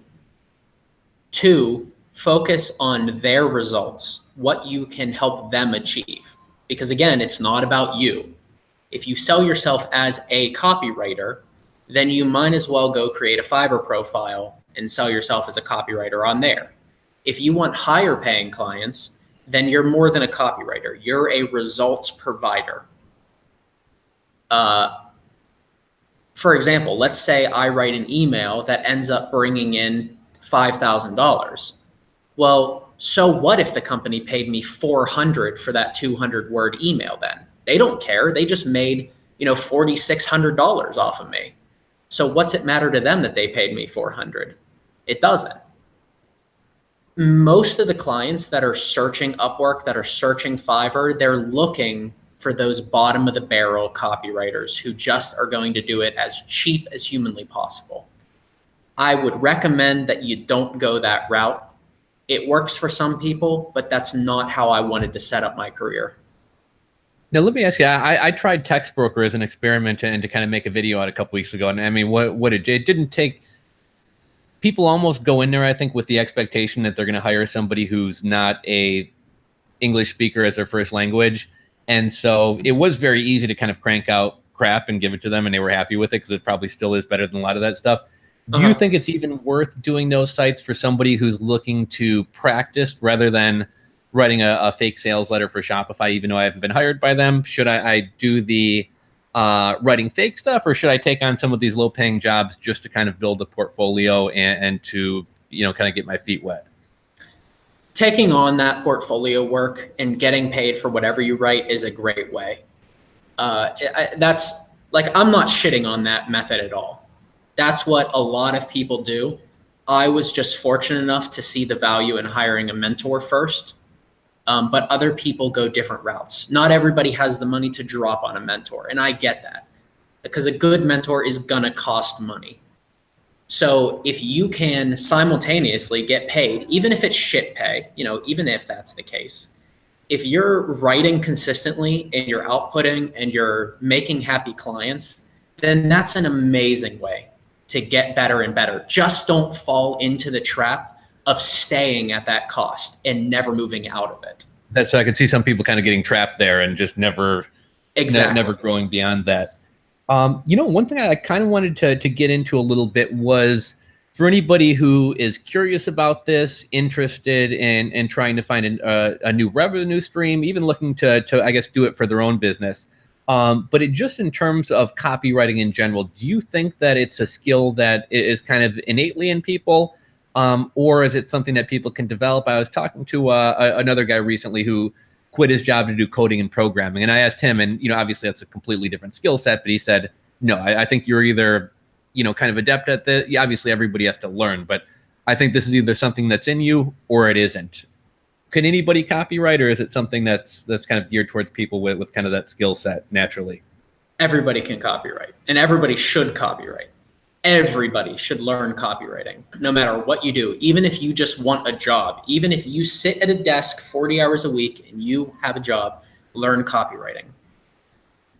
Speaker 2: Two, focus on their results, what you can help them achieve. Because again, it's not about you. If you sell yourself as a copywriter, then you might as well go create a Fiverr profile and sell yourself as a copywriter on there. If you want higher paying clients, then you're more than a copywriter. You're a results provider. For example, let's say I write an email that ends up bringing in $5,000. Well, so what if the company paid me $400 for that 200-word email then? They don't care. They just made, $4,600 off of me. So what's it matter to them that they paid me $400? It doesn't. Most of the clients that are searching Upwork, that are searching Fiverr, they're looking for those bottom of the barrel copywriters who just are going to do it as cheap as humanly possible. I would recommend that you don't go that route. It works for some people, but that's not how I wanted to set up my career.
Speaker 1: Now, let me ask you, I tried Text Broker as an experiment and to kind of make a video out a couple weeks ago. And I mean, it didn't take, people almost go in there, I think, with the expectation that they're going to hire somebody who's not a English speaker as their first language. And so it was very easy to kind of crank out crap and give it to them, and they were happy with it because it probably still is better than a lot of that stuff. Do you think it's even worth doing those sites for somebody who's looking to practice rather than writing a fake sales letter for Shopify, even though I haven't been hired by them? Should I do the writing fake stuff, or should I take on some of these low-paying jobs just to kind of build a portfolio and to, kind of get my feet wet?
Speaker 2: Taking on that portfolio work and getting paid for whatever you write is a great way. That's like, I'm not shitting on that method at all. That's what a lot of people do. I was just fortunate enough to see the value in hiring a mentor first, but other people go different routes. Not everybody has the money to drop on a mentor, and I get that, because a good mentor is gonna cost money. So if you can simultaneously get paid, even if it's shit pay, even if that's the case, if you're writing consistently and you're outputting and you're making happy clients, then that's an amazing way to get better and better. Just don't fall into the trap of staying at that cost and never moving out of it.
Speaker 1: That's, I could see some people kind of getting trapped there and just never growing beyond that. One thing I kind of wanted to get into a little bit was, for anybody who is curious about this, interested in trying to find a new revenue stream, even looking to I guess do it for their own business. But just in terms of copywriting in general, do you think that it's a skill that is kind of innately in people, or is it something that people can develop? I was talking to another guy recently who quit his job to do coding and programming, and I asked him, and obviously that's a completely different skill set, but he said, no, I think you're either kind of adept at the, obviously everybody has to learn, but I think this is either something that's in you or it isn't. Can anybody copyright, or is it something that's kind of geared towards people with kind of that skill set naturally?
Speaker 2: Everybody can copyright, and everybody should copyright. Everybody should learn copywriting, no matter what you do. Even if you just want a job, even if you sit at a desk 40 hours a week and you have a job, learn copywriting.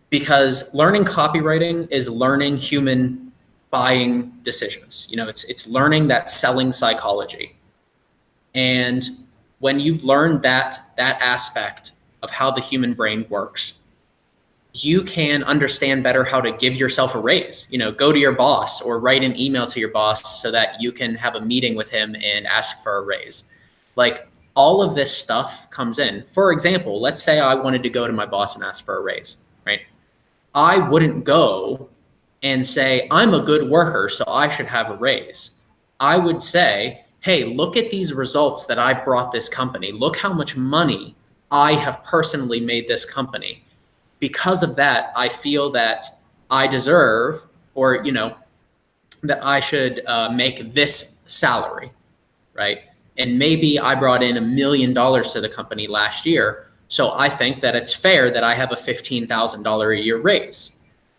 Speaker 2: Because learning copywriting is learning human buying decisions. You know, it's learning that selling psychology. And when you learn that aspect of how the human brain works, you can understand better how to give yourself a raise. You know, go to your boss or write an email to your boss so that you can have a meeting with him and ask for a raise. Like, all of this stuff comes in. For example, let's say I wanted to go to my boss and ask for a raise, right? I wouldn't go and say, I'm a good worker, so I should have a raise. I would say, hey, look at these results that I've brought this company. Look how much money I have personally made this company. Because of that, I feel that I deserve, or, you know, that I should make this salary, right? And maybe I brought in $1 million to the company last year. So I think that it's fair that I have a $15,000 a year raise,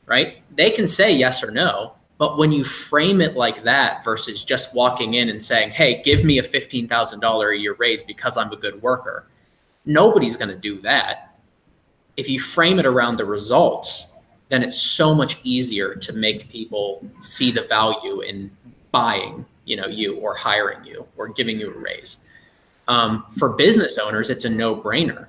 Speaker 2: right? They can say yes or no, but when you frame it like that versus just walking in and saying, hey, give me a $15,000 a year raise because I'm a good worker, nobody's going to do that. If you frame it around the results, then it's so much easier to make people see the value in buying, you know, you, or hiring you, or giving you a raise. For business owners, it's a no-brainer.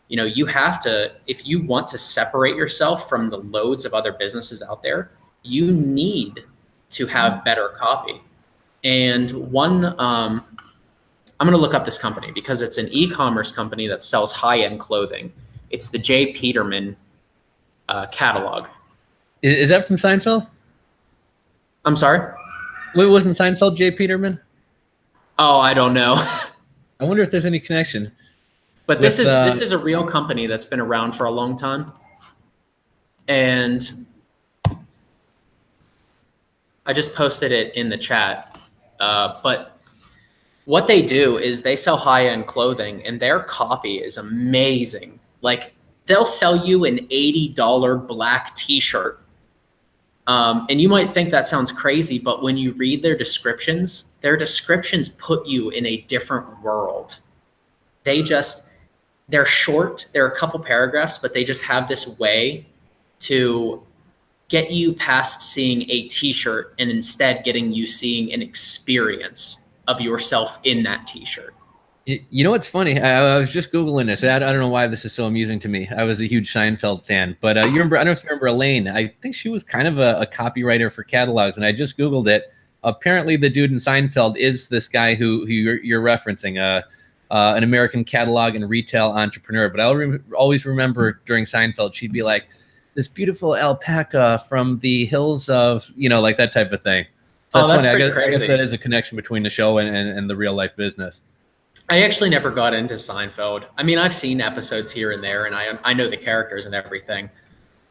Speaker 2: You know, you have to, if you want to separate yourself from the loads of other businesses out there, you need to have better copy. And I'm going to look up this company because it's an e-commerce company that sells high-end clothing. It's the J. Peterman catalog.
Speaker 1: Is that from Seinfeld?
Speaker 2: I'm sorry?
Speaker 1: Wait, wasn't Seinfeld J. Peterman?
Speaker 2: Oh, I don't know.
Speaker 1: I wonder if there's any connection.
Speaker 2: But this is a real company that's been around for a long time. And I just posted it in the chat. But what they do is they sell high-end clothing, and their copy is amazing. Like, they'll sell you an $80 black t-shirt. And you might think that sounds crazy, but when you read their descriptions put you in a different world. They're short, they're a couple paragraphs, but they just have this way to get you past seeing a t-shirt and instead getting you seeing an experience of yourself in that t-shirt.
Speaker 1: You know what's funny? I was just Googling this. I don't know why this is so amusing to me. I was a huge Seinfeld fan, but you remember? I don't know if you remember Elaine. I think she was kind of a copywriter for catalogs, and I just Googled it. Apparently, the dude in Seinfeld is this guy who you're referencing, an American catalog and retail entrepreneur. But I'll always remember during Seinfeld, she'd be like, "This beautiful alpaca from the hills of," you know, like that type of thing. So
Speaker 2: that's
Speaker 1: funny.
Speaker 2: pretty crazy.
Speaker 1: I guess that is a connection between the show and the real life business.
Speaker 2: I actually never got into Seinfeld. I mean, I've seen episodes here and there, and I know the characters and everything,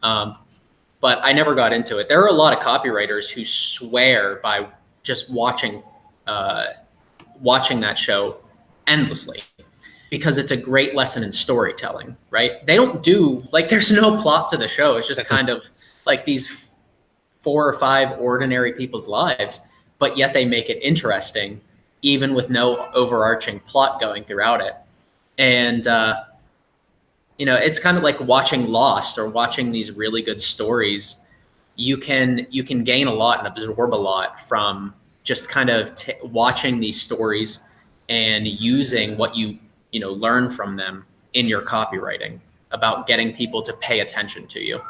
Speaker 2: but I never got into it. There are a lot of copywriters who swear by just watching that show endlessly because it's a great lesson in storytelling, right? They don't do, like, there's no plot to the show. It's just kind of like these 4 or 5 ordinary people's lives, but yet they make it interesting, even with no overarching plot going throughout it. And, you know, it's kind of like watching Lost or watching these really good stories. You can gain a lot and absorb a lot from just kind of watching these stories and using what you learn from them in your copywriting about getting people to pay attention to you.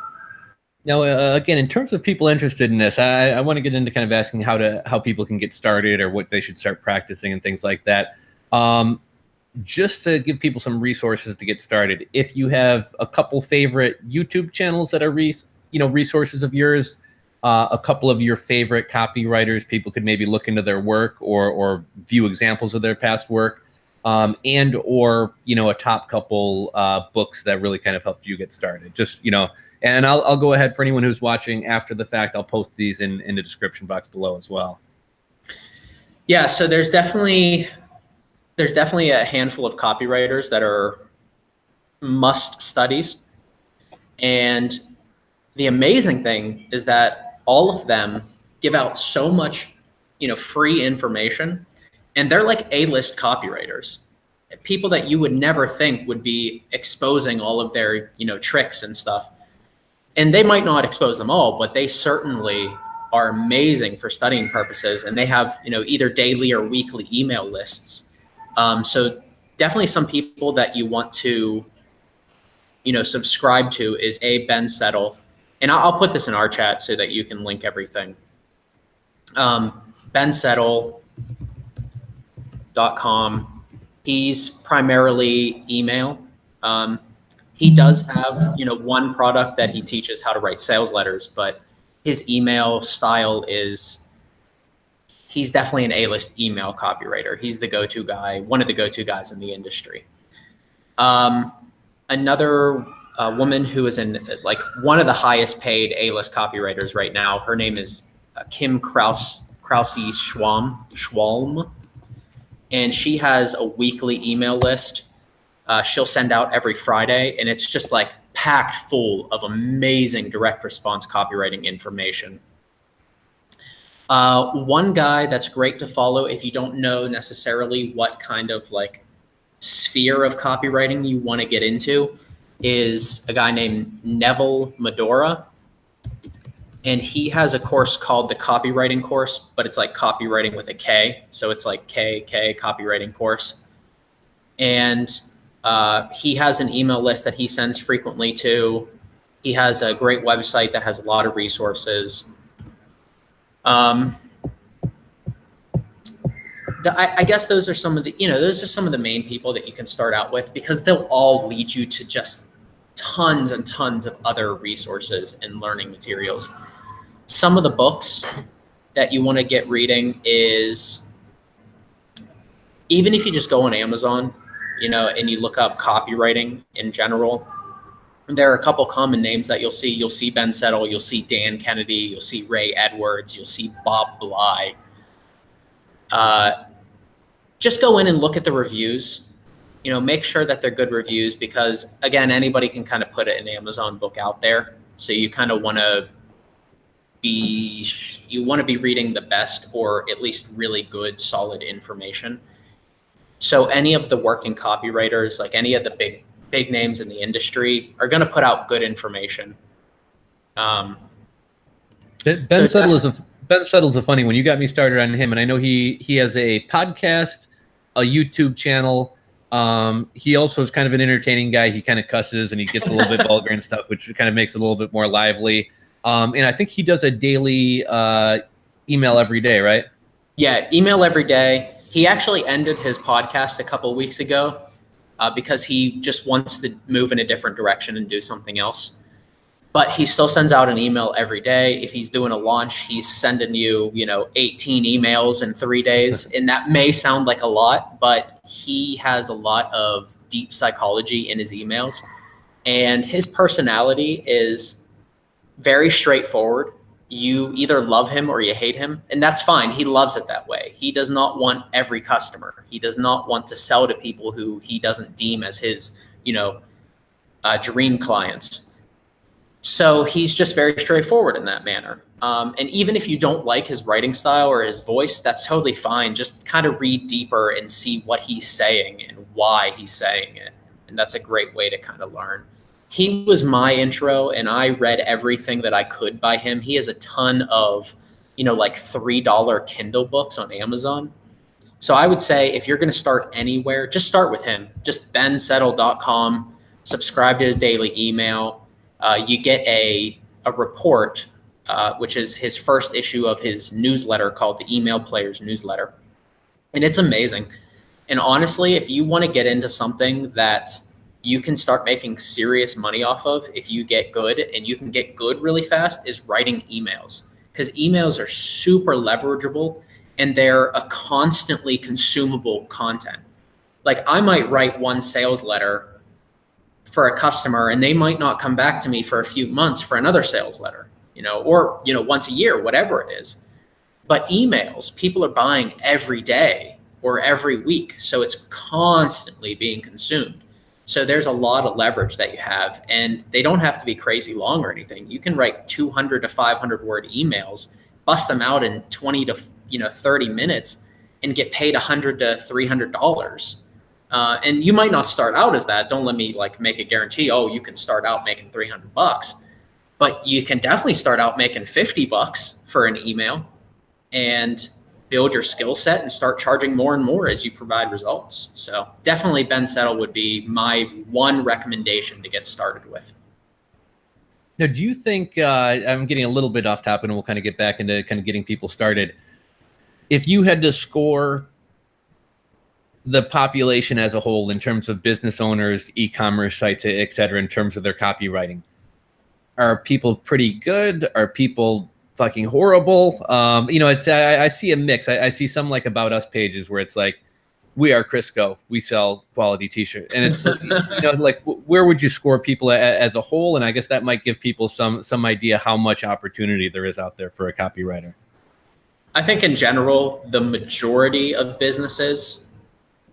Speaker 1: Now, again, in terms of people interested in this, I want to get into kind of asking how people can get started or what they should start practicing and things like that. Just to give people some resources to get started, if you have a couple favorite YouTube channels that are resources of yours, a couple of your favorite copywriters, people could maybe look into their work or view examples of their past work, and or a top couple books that really kind of helped you get started. Just and I'll go ahead for anyone who's watching after the fact. I'll post these in the description box below as well.
Speaker 2: Yeah, so there's definitely there's definitely a handful of copywriters that are must studies. And the amazing thing is that all of them give out so much, free information, and they're like A-list copywriters, people that you would never think would be exposing all of their, tricks and stuff. And they might not expose them all, but they certainly are amazing for studying purposes. And they have, either daily or weekly email lists. So definitely some people that you want to, subscribe to is Ben Settle. And I'll put this in our chat so that you can link everything. bensettle.com. He's primarily email. He does have, one product that he teaches how to write sales letters, but his email style is, he's definitely an A-list email copywriter. He's the go-to guy, one of the go-to guys in the industry. Another woman who is in like one of the highest paid A-list copywriters right now, her name is Kim Krause-Schwalm, and she has a weekly email list. She'll send out every Friday, and it's just like packed full of amazing direct response copywriting information. One guy that's great to follow if you don't know necessarily what kind of like sphere of copywriting you want to get into is a guy named Neville Medora. And he has a course called the Copywriting course, but it's like copywriting with a K. So it's like KK copywriting course. And he has an email list that he sends frequently to. He has a great website that has a lot of resources. I guess those are some of the, those are some of the main people that you can start out with, because they'll all lead you to just tons and tons of other resources and learning materials. Some of the books that you want to get reading is, even if you just go on Amazon, and you look up copywriting in general, there are a couple common names that you'll see. You'll see Ben Settle, you'll see Dan Kennedy, you'll see Ray Edwards, you'll see Bob Bly. Just go in and look at the reviews, make sure that they're good reviews, because again, anybody can kind of put an Amazon book out there. So you kind of want to be reading the best, or at least really good, solid information. So any of the working copywriters, like any of the big names in the industry, are going to put out good information.
Speaker 1: Ben Settle's a funny one. You got me started on him, and I know he has a podcast, a YouTube channel. He also is kind of an entertaining guy. He kind of cusses and he gets a little bit vulgar and stuff, which kind of makes it a little bit more lively. And I think he does a daily email every day, right?
Speaker 2: Yeah, email every day. He actually ended his podcast a couple of weeks ago because he just wants to move in a different direction and do something else. But he still sends out an email every day. If he's doing a launch, he's sending you, 18 emails in 3 days. And that may sound like a lot, but he has a lot of deep psychology in his emails. And his personality is very straightforward. You either love him or you hate him, and that's fine. He loves it that way. He does not want every customer. He does not want to sell to people who he doesn't deem as his, dream clients. So he's just very straightforward in that manner. And even if you don't like his writing style or his voice, that's totally fine. Just kind of read deeper and see what he's saying and why he's saying it. And that's a great way to kind of learn. He was my intro, and I read everything that I could by him. He has a ton of, like $3 Kindle books on Amazon. So I would say if you're going to start anywhere, just start with him. Just bensettle.com, subscribe to his daily email. You get a report, which is his first issue of his newsletter called the Email Players Newsletter. And it's amazing. And honestly, if you want to get into something that you can start making serious money off of, if you get good, and you can get good really fast, is writing emails. Because emails are super leverageable, and they're a constantly consumable content. Like I might write one sales letter for a customer, and they might not come back to me for a few months for another sales letter, or, once a year, whatever it is. But emails, people are buying every day or every week. So it's constantly being consumed. So there's a lot of leverage that you have, and they don't have to be crazy long or anything. You can write 200 to 500 word emails, bust them out in 20 to 30 minutes, and get paid $100 to $300. And you might not start out as that. Don't let me like make a guarantee. Oh, you can start out making $300, but you can definitely start out making $50 for an email, and build your skill set and start charging more and more as you provide results. So definitely Ben Settle would be my one recommendation to get started with.
Speaker 1: Now, do you think, I'm getting a little bit off topic and we'll kind of get back into kind of getting people started. If you had to score the population as a whole in terms of business owners, e-commerce sites, et cetera, in terms of their copywriting, are people pretty good? Are people fucking horrible? It's I see a mix. I see some like About Us pages where it's like, we are Crisco, we sell quality t-shirts, and it's like where would you score people as a whole? And I guess that might give people some idea how much opportunity there is out there for a copywriter.
Speaker 2: I think in general, the majority of businesses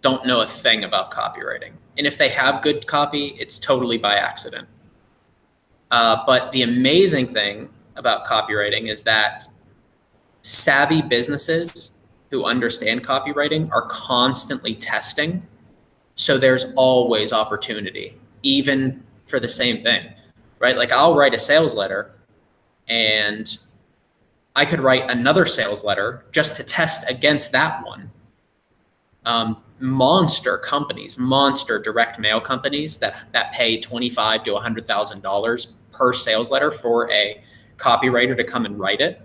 Speaker 2: don't know a thing about copywriting, and if they have good copy, it's totally by accident. But the amazing thing about copywriting is that savvy businesses who understand copywriting are constantly testing. So there's always opportunity, even for the same thing, right? Like I'll write a sales letter and I could write another sales letter just to test against that one. Monster companies, monster direct mail companies that pay $25,000 to $100,000 per sales letter for a copywriter to come and write it.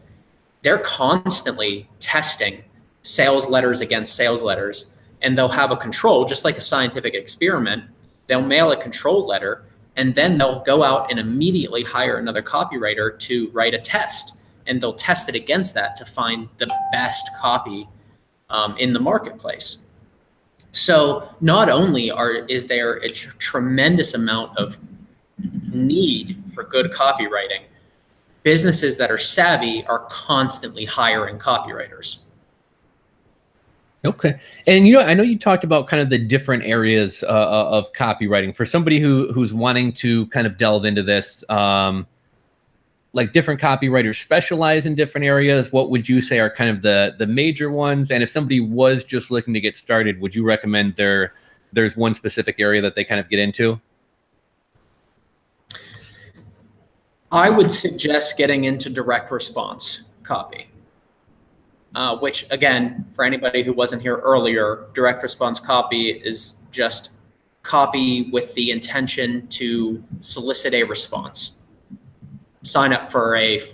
Speaker 2: They're constantly testing sales letters against sales letters, and they'll have a control, just like a scientific experiment. They'll mail a control letter, and then they'll go out and immediately hire another copywriter to write a test, and they'll test it against that to find the best copy in the marketplace. So not only is there a tremendous amount of need for good copywriting, businesses that are savvy are constantly hiring copywriters.
Speaker 1: Okay. And, I know you talked about kind of the different areas of copywriting for somebody who's wanting to kind of delve into this, like different copywriters specialize in different areas. What would you say are kind of the major ones? And if somebody was just looking to get started, would you recommend there's one specific area that they kind of get into?
Speaker 2: I would suggest getting into direct response copy, which again, for anybody who wasn't here earlier, direct response copy is just copy with the intention to solicit a response. Sign up for an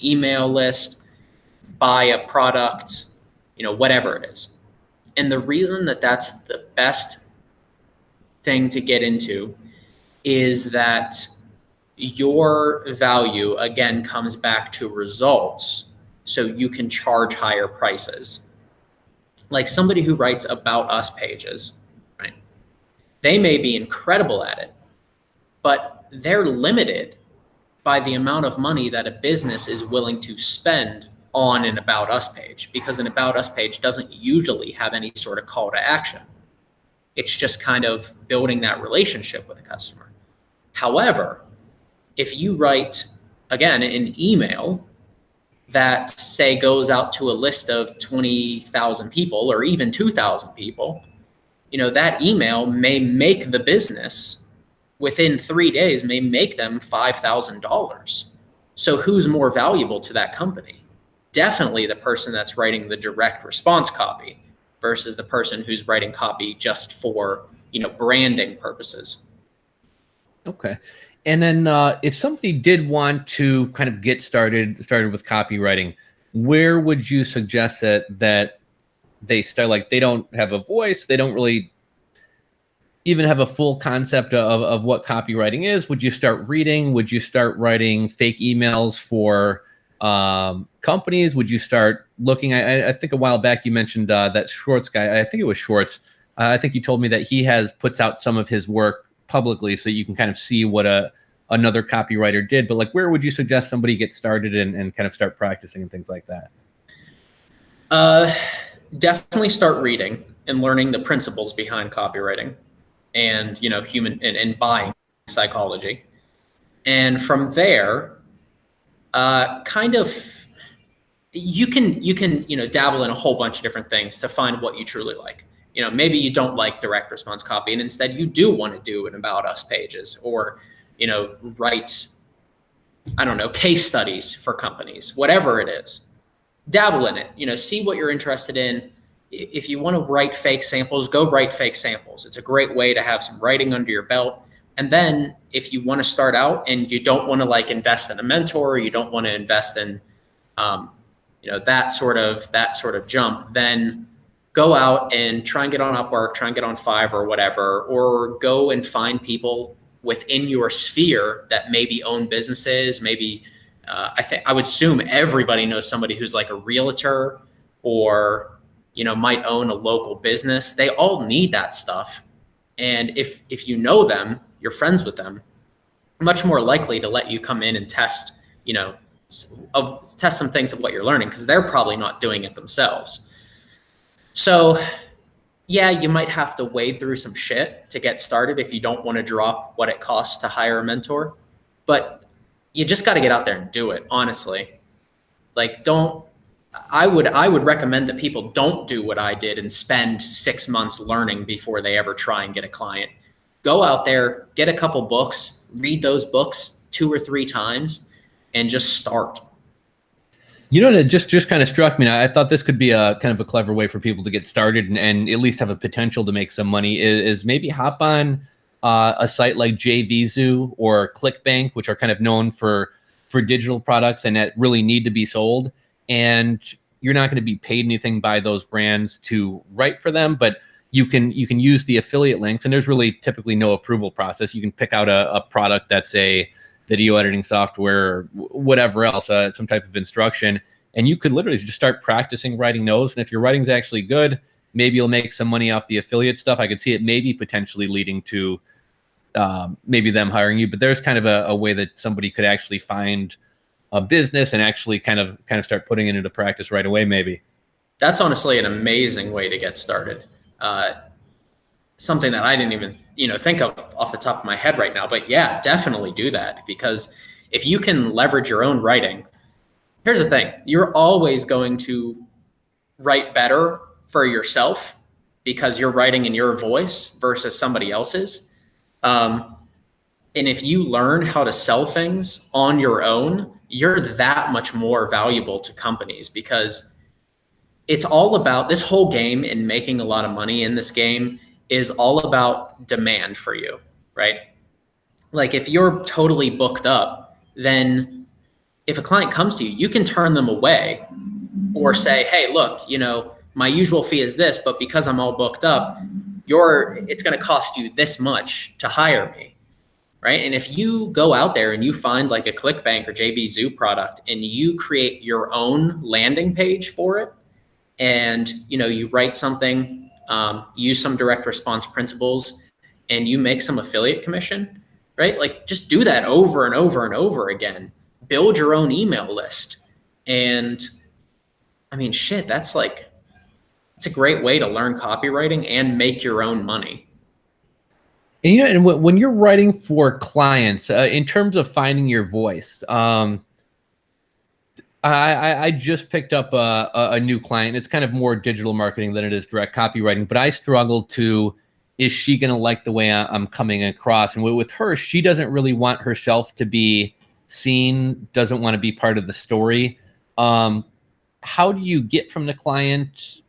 Speaker 2: email list, buy a product, whatever it is. And the reason that that's the best thing to get into is that your value, again, comes back to results, so you can charge higher prices. Like somebody who writes About Us pages, right? They may be incredible at it, but they're limited by the amount of money that a business is willing to spend on an About Us page, because an About Us page doesn't usually have any sort of call to action. It's just kind of building that relationship with the customer. However, if you write, again, an email that, say, goes out to a list of 20,000 people or even 2,000 people, that email may make the business within 3 days, may make them $5,000. So who's more valuable to that company? Definitely the person that's writing the direct response copy versus the person who's writing copy just for, branding purposes.
Speaker 1: Okay. And then if somebody did want to kind of get started with copywriting, where would you suggest that they start? Like they don't have a voice, they don't really even have a full concept of what copywriting is. Would you start reading? Would you start writing fake emails for companies? Would you start looking? I think a while back you mentioned that Schwartz guy. I think it was Schwartz. I think you told me that he puts out some of his work publicly, so you can kind of see what another copywriter did. But like, where would you suggest somebody get started and kind of start practicing and things like that?
Speaker 2: definitely start reading and learning the principles behind copywriting and, human and buying psychology. And from there, kind of, you can, dabble in a whole bunch of different things to find what you truly like. Maybe you don't like direct response copy and instead you do want to do an about us pages or, write, I don't know, case studies for companies, whatever it is. Dabble in it, see what you're interested in. If you want to write fake samples, go write fake samples. It's a great way to have some writing under your belt. And then if you want to start out and you don't want to like invest in a mentor, you don't want to invest in, that sort of jump, then go out and try and get on Upwork, try and get on Fiverr or whatever, or go and find people within your sphere that maybe own businesses. Maybe I would assume everybody knows somebody who's like a realtor or, might own a local business. They all need that stuff. And if you know them, you're friends with them, much more likely to let you come in and test, test some things of what you're learning because they're probably not doing it themselves. So yeah, you might have to wade through some shit to get started if you don't want to drop what it costs to hire a mentor, but you just got to get out there and do it. Honestly, like I would recommend that people don't do what I did and spend 6 months learning before they ever try and get a client. Go out there, get a couple books, read those books 2 or 3 times and just start.
Speaker 1: It just kind of struck me. I thought this could be a kind of a clever way for people to get started and at least have a potential to make some money is maybe hop on a site like JVZoo or ClickBank, which are kind of known for digital products and that really need to be sold. And you're not going to be paid anything by those brands to write for them, but you can use the affiliate links. And there's really typically no approval process. You can pick out a product that's a video editing software or whatever else, some type of instruction. And you could literally just start practicing writing those. And if your writing's actually good, maybe you'll make some money off the affiliate stuff. I could see it maybe potentially leading to maybe them hiring you. But there's kind of a way that somebody could actually find a business and actually kind of start putting it into practice right away, maybe.
Speaker 2: That's honestly an amazing way to get started. Something that I didn't even, think of off the top of my head right now, but yeah, definitely do that because if you can leverage your own writing, here's the thing, you're always going to write better for yourself because you're writing in your voice versus somebody else's. And if you learn how to sell things on your own, you're that much more valuable to companies because it's all about this whole game and making a lot of money in this game is all about demand for you, right? Like if you're totally booked up, then if a client comes to you, you can turn them away or say, hey, look, my usual fee is this, but because I'm all booked up, it's going to cost you this much to hire me, right? And if you go out there and you find like a ClickBank or JVZoo product and you create your own landing page for it, and you write something, use some direct response principles, and you make some affiliate commission, right? Like just do that over and over and over again. Build your own email list. And I mean, shit, it's a great way to learn copywriting and make your own money.
Speaker 1: And and when you're writing for clients, in terms of finding your voice, I just picked up a new client. It's kind of more digital marketing than it is direct copywriting, but I struggle to, is she going to like the way I'm coming across? And with her, she doesn't really want herself to be seen, doesn't want to be part of the story. How do you get from the client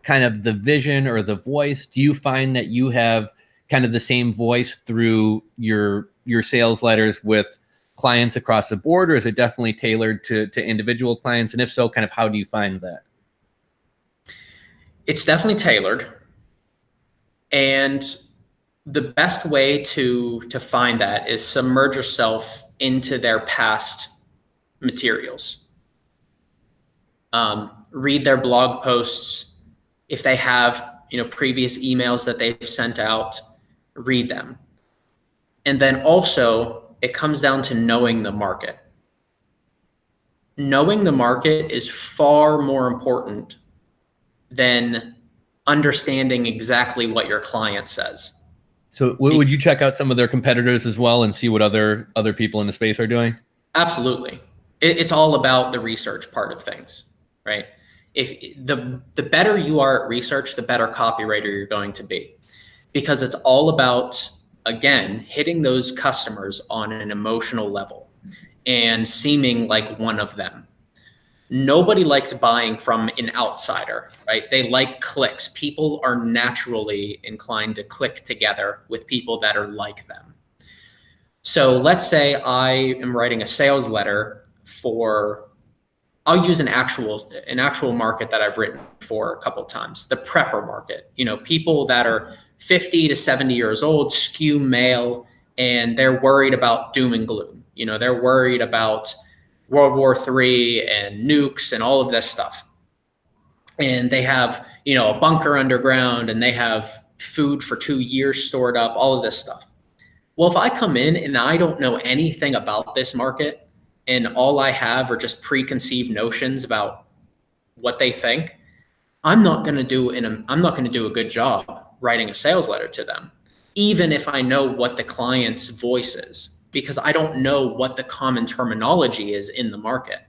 Speaker 1: kind of the vision or the voice? Do you find that you have kind of the same voice through your sales letters with clients across the board, or is it definitely tailored to individual clients? And if so, kind of how do you find that?
Speaker 2: It's definitely tailored. And the best way to find that is submerge yourself into their past materials. Read their blog posts. If they have, previous emails that they've sent out, read them. And then also, it comes down to knowing the market. Knowing the market is far more important than understanding exactly what your client says.
Speaker 1: So would you check out some of their competitors as well and see what other people in the space are doing?
Speaker 2: Absolutely. It's all about the research part of things, right? If the better you are at research, the better copywriter you're going to be, because it's all about, again, hitting those customers on an emotional level and seeming like one of them. Nobody likes buying from an outsider, right? They like clicks. People are naturally inclined to click together with people that are like them. So let's say I am writing a sales letter for, I'll use an actual market that I've written for a couple of times, the prepper market. You know, people that are 50 to 70 years old, skew male, and they're worried about doom and gloom. You know, they're worried about World War III and nukes and all of this stuff. And they have, you know, a bunker underground, and they have food for 2 years stored up, all of this stuff. Well, if I come in and I don't know anything about this market, and all I have are just preconceived notions about what they think, I'm not going to do a good job writing a sales letter to them, even if I know what the client's voice is, because I don't know what the common terminology is in the market.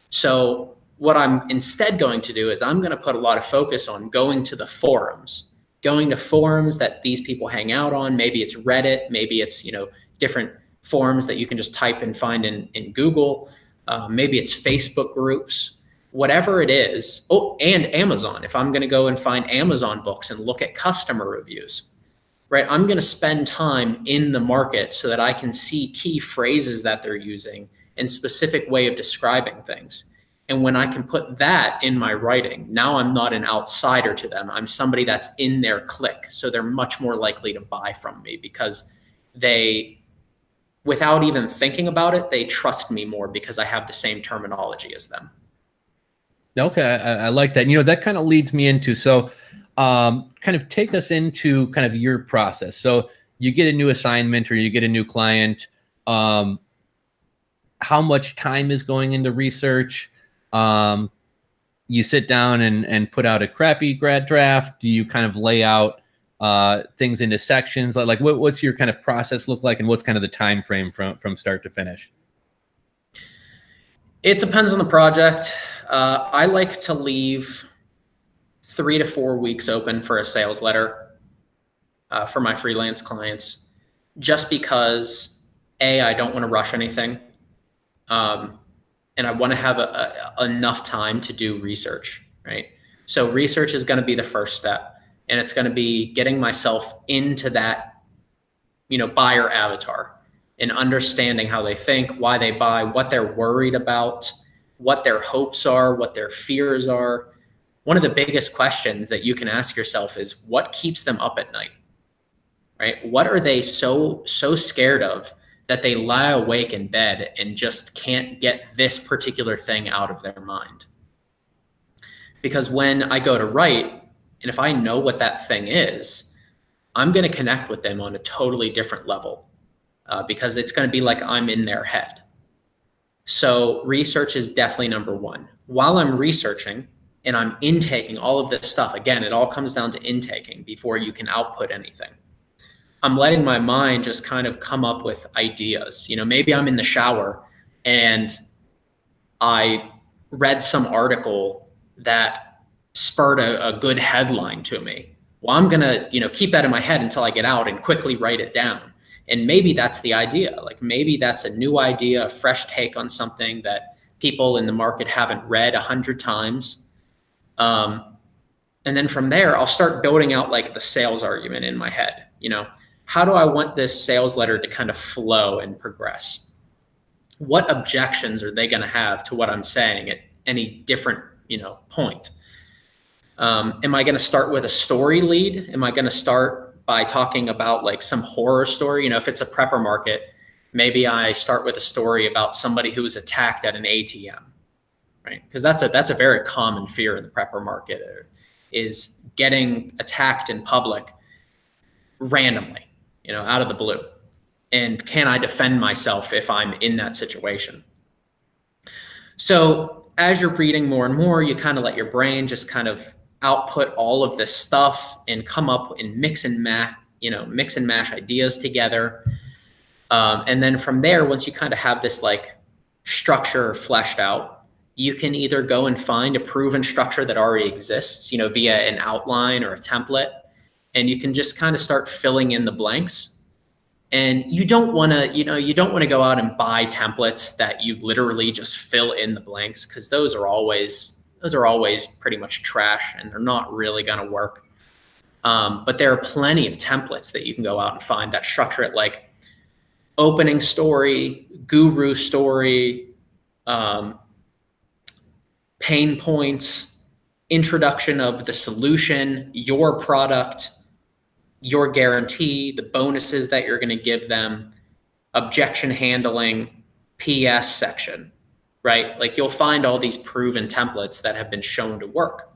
Speaker 2: So what I'm instead going to do is I'm going to put a lot of focus on going to the forums, going to forums that these people hang out on. Maybe it's Reddit, maybe it's, you know, different forums that you can just type and find in Google. Maybe it's Facebook groups, whatever it is. Oh, and Amazon. If I'm going to go and find Amazon books and look at customer reviews, right? I'm going to spend time in the market so that I can see key phrases that they're using and specific way of describing things. And when I can put that in my writing, now I'm not an outsider to them. I'm somebody that's in their clique. So they're much more likely to buy from me because they, without even thinking about it, they trust me more because I have the same terminology as them.
Speaker 1: Okay, I like that. You know, that kind of leads me into, so kind of take us into kind of your process. So you get a new assignment or you get a new client. How much time is going into research? You sit down and put out a crappy grad draft? Do you kind of lay out things into sections? Like what's your kind of process look like, and what's kind of the time frame from start to finish?
Speaker 2: It depends on the project. I like to leave 3 to 4 weeks open for a sales letter for my freelance clients, just because I don't want to rush anything. And I want to have enough time to do research, right? So research is going to be the first step, and it's going to be getting myself into that, you know, buyer avatar and understanding how they think, why they buy, what they're worried about, what their hopes are, what their fears are. One of the biggest questions that you can ask yourself is, what keeps them up at night, right? What are they so scared of that they lie awake in bed and just can't get this particular thing out of their mind? Because when I go to write, and if I know what that thing is, I'm going to connect with them on a totally different level because it's going to be like I'm in their head. So research is definitely number one. While I'm researching and I'm intaking all of this stuff, again, it all comes down to intaking before you can output anything. I'm letting my mind just kind of come up with ideas. You know, maybe I'm in the shower and I read some article that spurred a good headline to me. Well, I'm going to, you know, keep that in my head until I get out and quickly write it down. And maybe that's the idea. Like maybe that's a new idea, a fresh take on something that people in the market haven't read 100 times. And then from there, I'll start building out like the sales argument in my head. You know, how do I want this sales letter to kind of flow and progress? What objections are they going to have to what I'm saying at any different, you know, point? Am I going to start with a story lead? Am I going to start by talking about like some horror story? You know, if it's a prepper market, maybe I start with a story about somebody who was attacked at an ATM, right? Because that's a very common fear in the prepper market, is getting attacked in public randomly, you know, out of the blue. And can I defend myself if I'm in that situation? So as you're reading more and more, you kind of let your brain just kind of output all of this stuff and come up and mix and mash ideas together. And then from there, once you kind of have this like structure fleshed out, you can either go and find a proven structure that already exists, via an outline or a template, and you can just kind of start filling in the blanks. And you don't want to go out and buy templates that you literally just fill in the blanks, because those are always pretty much trash and they're not really going to work. But there are plenty of templates that you can go out and find that structure it, like opening story, guru story, pain points, introduction of the solution, your product, your guarantee, the bonuses that you're going to give them, objection handling, PS section, right? Like you'll find all these proven templates that have been shown to work.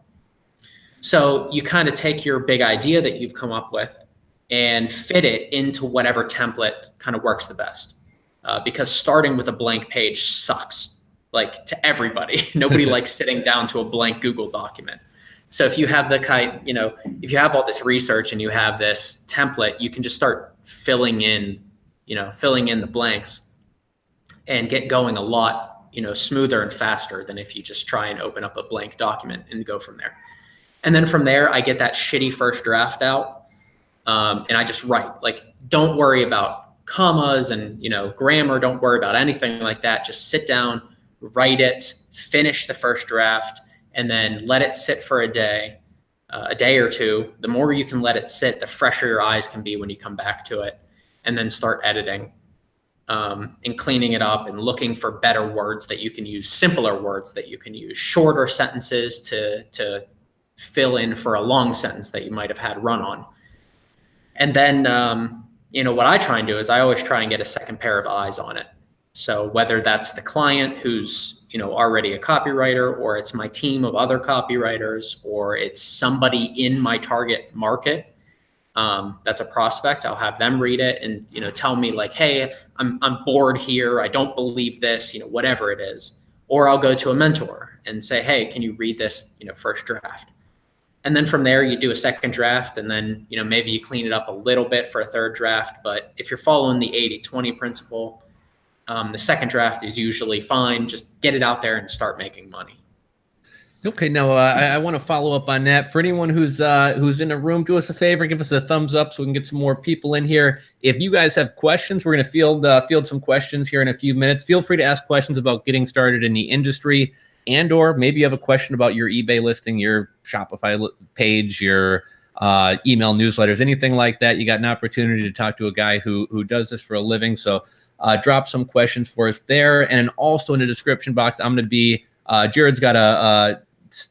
Speaker 2: So you kind of take your big idea that you've come up with and fit it into whatever template kind of works the best. Because starting with a blank page sucks, like to everybody. Nobody likes sitting down to a blank Google document. So if you have if you have all this research and you have this template, you can just start filling in the blanks and get going a lot, smoother and faster than if you just try and open up a blank document and go from there. And then from there, I get that shitty first draft out. And I just write, like, don't worry about commas and, grammar. Don't worry about anything like that. Just sit down, write it, finish the first draft, and then let it sit for a day or two. The more you can let it sit, the fresher your eyes can be when you come back to it, and then start editing and cleaning it up and looking for better words that you can use, simpler words that you can use, shorter sentences to fill in for a long sentence that you might have had run on. And then, what I try and do is I always try and get a second pair of eyes on it. So whether that's the client who's, already a copywriter, or it's my team of other copywriters, or it's somebody in my target market, that's a prospect, I'll have them read it and, tell me like, hey, I'm bored here. I don't believe this, whatever it is. Or I'll go to a mentor and say, hey, can you read this, first draft? And then from there, you do a second draft, and then, maybe you clean it up a little bit for a third draft. But if you're following the 80-20 principle, the second draft is usually fine. Just get it out there and start making money.
Speaker 1: Okay, now I want to follow up on that. For anyone who's in the room, do us a favor, give us a thumbs up so we can get some more people in here. If you guys have questions, we're going to field some questions here in a few minutes. Feel free to ask questions about getting started in the industry, and/or maybe you have a question about your eBay listing, your Shopify page, your email newsletters, anything like that. You got an opportunity to talk to a guy who does this for a living. So drop some questions for us there. And also in the description box, I'm going to be, Jared's got a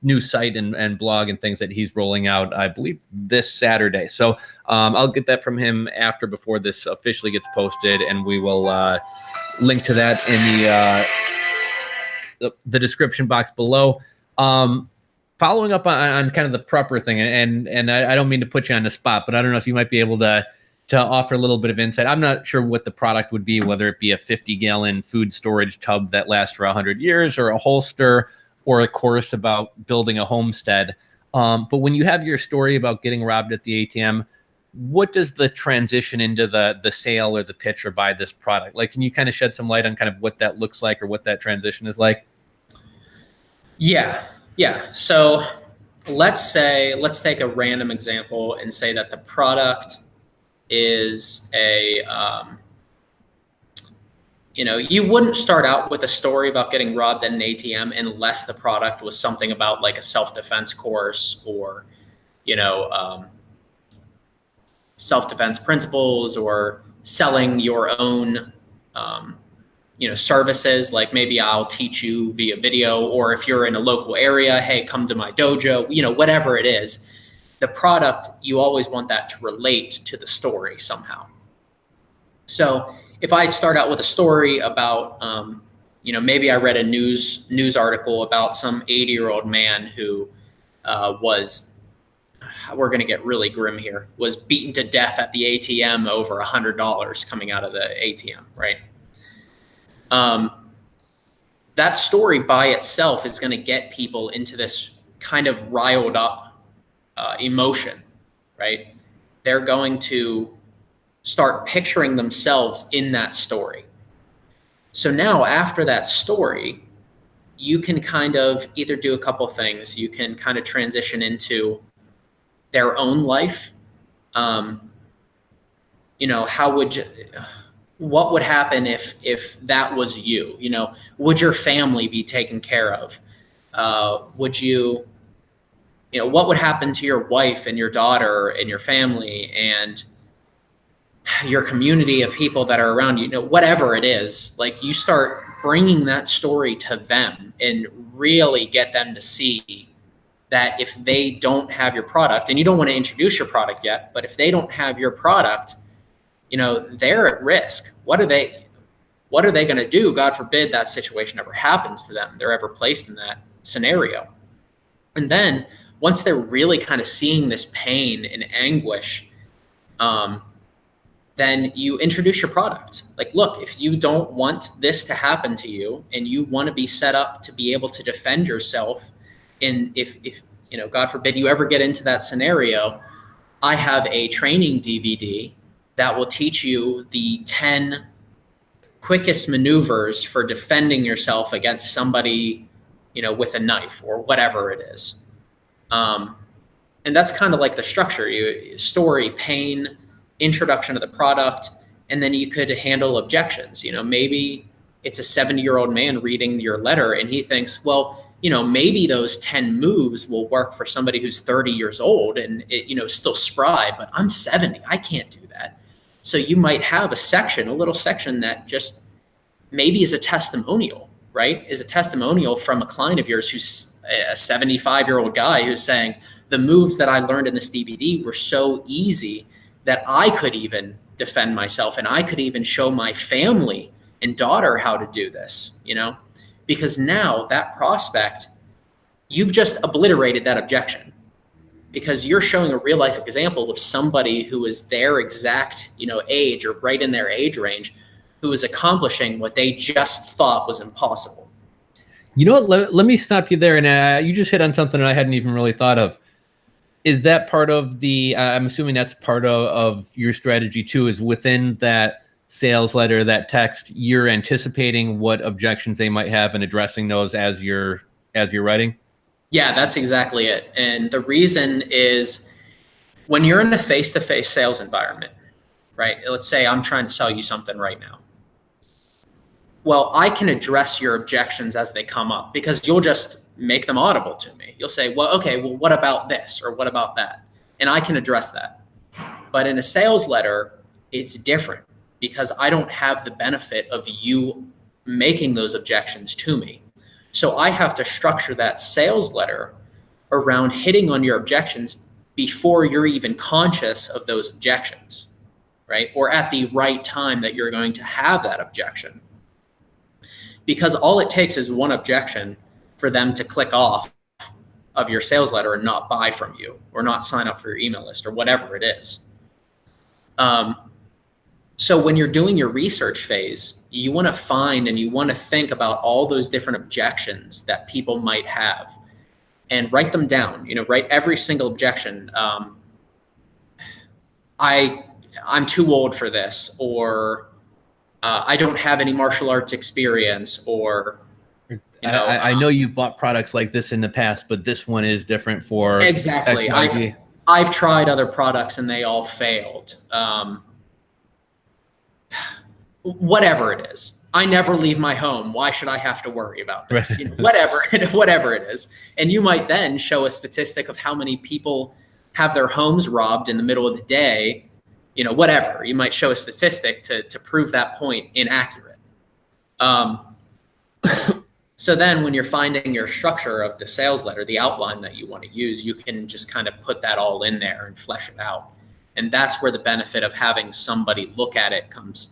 Speaker 1: new site and blog and things that he's rolling out, I believe, this Saturday. So I'll get that from him before this officially gets posted, and we will link to that in the description box below. Following up on kind of the prepper thing, and I don't mean to put you on the spot, but I don't know if you might be able to offer a little bit of insight. I'm not sure what the product would be, whether it be a 50-gallon food storage tub that lasts for 100 years, or a holster, or a course about building a homestead. But when you have your story about getting robbed at the ATM, what does the transition into the sale or the pitch or buy this product? Like, can you kind of shed some light on kind of what that looks like, or what that transition is like?
Speaker 2: Yeah. So let's take a random example and say that the product is you wouldn't start out with a story about getting robbed at an ATM unless the product was something about like a self-defense course, or, self-defense principles, or selling your own, services. Like maybe I'll teach you via video, or if you're in a local area, hey, come to my dojo, whatever it is. The product, you always want that to relate to the story somehow. So if I start out with a story about, maybe I read a news article about some 80-year-old man who was, we're going to get really grim here, was beaten to death at the ATM over $100 coming out of the ATM, right? That story by itself is going to get people into this kind of riled up emotion, right? They're going to start picturing themselves in that story. So now after that story, you can kind of either do a couple things. You can kind of transition into their own life. You know, what would happen if that was you? You know, would your family be taken care of? Would you, you know, what would happen to your wife and your daughter and your family and your community of people that are around you? You know, whatever it is, like you start bringing that story to them and really get them to see that if they don't have your product, and you don't want to introduce your product yet, but if they don't have your product, you know, they're at risk. What are they going to do? God forbid that situation ever happens to them. They're ever placed in that scenario. And then once they're really kind of seeing this pain and anguish, then you introduce your product. Like, look, if you don't want this to happen to you and you want to be set up to be able to defend yourself, and if you know, God forbid you ever get into that scenario, I have a training DVD that will teach you the 10 quickest maneuvers for defending yourself against somebody, you know, with a knife or whatever it is. And that's kind of like the structure: story, pain, introduction to the product, and then you could handle objections. You know, maybe it's a 70-year-old man reading your letter and he thinks, well, you know, maybe those 10 moves will work for somebody who's 30 years old and, you know, still spry, but I'm 70, I can't do that. So you might have a little section that just maybe is a testimonial, right? Is a testimonial from a client of yours who's a 75-year-old guy who's saying, the moves that I learned in this DVD were so easy that I could even defend myself and I could even show my family and daughter how to do this, you know, because now that prospect, you've just obliterated that objection because you're showing a real life example of somebody who is their exact, you know, age or right in their age range, who is accomplishing what they just thought was impossible.
Speaker 1: You know what, let me stop you there. And you just hit on something that I hadn't even really thought of. Is that part of the, I'm assuming that's part of your strategy too, is within that sales letter, that text, you're anticipating what objections they might have and addressing those as you're writing?
Speaker 2: Yeah, that's exactly it. And the reason is when you're in a face-to-face sales environment, right? Let's say I'm trying to sell you something right now. Well, I can address your objections as they come up because you'll just make them audible to me. You'll say, well, okay, well, what about this or what about that? And I can address that. But in a sales letter, it's different because I don't have the benefit of you making those objections to me. So I have to structure that sales letter around hitting on your objections before you're even conscious of those objections, right? Or at the right time that you're going to have that objection. Because all it takes is one objection for them to click off of your sales letter and not buy from you or not sign up for your email list or whatever it is. So when you're doing your research phase, you want to find and you want to think about all those different objections that people might have and write them down, you know, write every single objection. I'm too old for this, or I don't have any martial arts experience, or, you know,
Speaker 1: I know you've bought products like this in the past, but this one is different for
Speaker 2: exactly. I've tried other products and they all failed. Whatever it is, I never leave my home. Why should I have to worry about this?
Speaker 1: Right.
Speaker 2: You know, whatever it is. And you might then show a statistic of how many people have their homes robbed in the middle of the day, you know, whatever. You might show a statistic to prove that point inaccurate. So then when you're finding your structure of the sales letter, the outline that you want to use, you can just kind of put that all in there and flesh it out. And that's where the benefit of having somebody look at it comes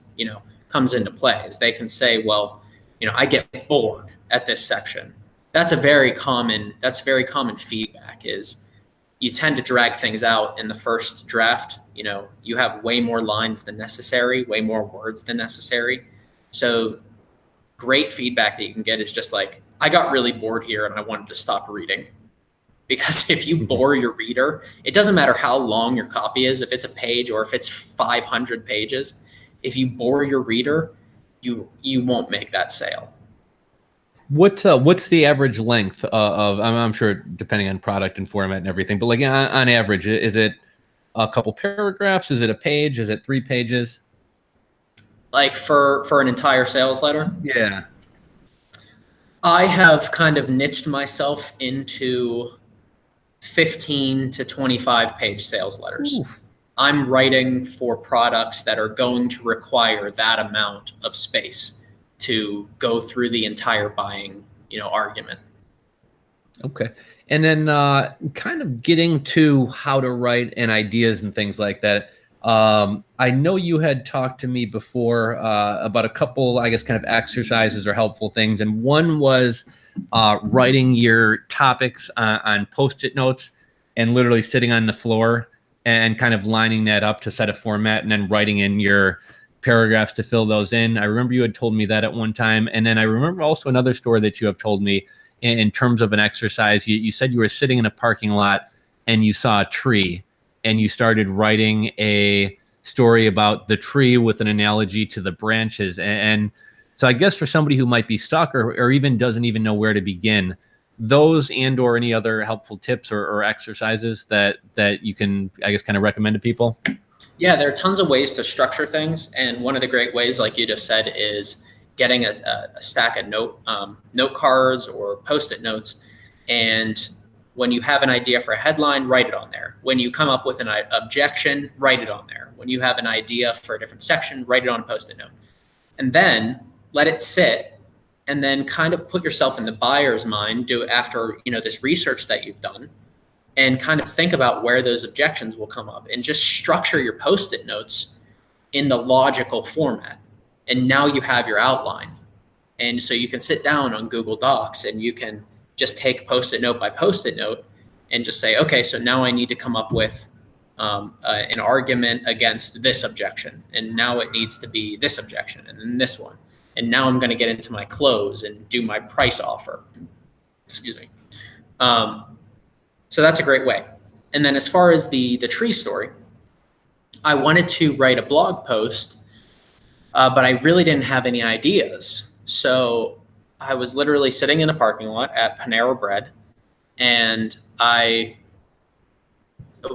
Speaker 2: into play, is they can say, well, you know, I get bored at this section. That's very common feedback, is you tend to drag things out in the first draft. You know, you have way more lines than necessary, way more words than necessary. So great feedback that you can get is just like, I got really bored here and I wanted to stop reading, because if you bore your reader, it doesn't matter how long your copy is, if it's a page or if it's 500 pages, if you bore your reader, you won't make that sale.
Speaker 1: What's the average length of, I'm sure depending on product and format and everything, but like on average, is it a couple paragraphs? Is it a page? Is it 3 pages?
Speaker 2: Like for an entire sales letter?
Speaker 1: Yeah.
Speaker 2: I have kind of niched myself into 15 to 25 page sales letters. Ooh. I'm writing for products that are going to require that amount of space to go through the entire buying, argument.
Speaker 1: Okay. And then kind of getting to how to write and ideas and things like that. I know you had talked to me before about a couple, I guess, kind of exercises or helpful things. And one was writing your topics on Post-it notes and literally sitting on the floor and kind of lining that up to set a format and then writing in your paragraphs to fill those in. I remember you had told me that at one time. And then I remember also another story that you have told me in terms of an exercise. You said you were sitting in a parking lot and you saw a tree and you started writing a story about the tree with an analogy to the branches. And so I guess for somebody who might be stuck or even doesn't even know where to begin, those and or any other helpful tips or exercises that you can, I guess, kind of recommend to people?
Speaker 2: Yeah, there are tons of ways to structure things. And one of the great ways, like you just said, is getting a stack of note cards or Post-it notes. And when you have an idea for a headline, write it on there. When you come up with an objection, write it on there. When you have an idea for a different section, write it on a Post-it note. And then let it sit, and then kind of put yourself in the buyer's mind after this research that you've done, and kind of think about where those objections will come up, and just structure your Post-it notes in the logical format. And now you have your outline. And so you can sit down on Google Docs and you can just take Post-it note by Post-it note and just say, okay, so now I need to come up with an argument against this objection. And now it needs to be this objection and then this one. And now I'm going to get into my close and do my price offer. Excuse me. So that's a great way. And then as far as the tree story, I wanted to write a blog post, but I really didn't have any ideas. So I was literally sitting in a parking lot at Panera Bread, and I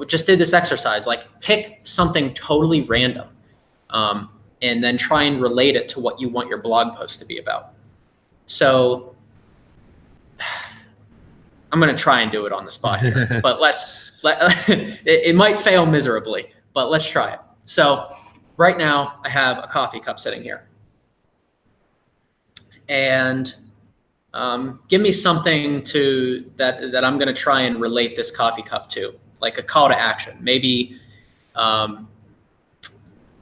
Speaker 2: just did this exercise, like pick something totally random, and then try and relate it to what you want your blog post to be about. So I'm going to try and do it on the spot here, but it might fail miserably, but let's try it. So right now I have a coffee cup sitting here, and give me something that I'm going to try and relate this coffee cup to, like a call to action. Maybe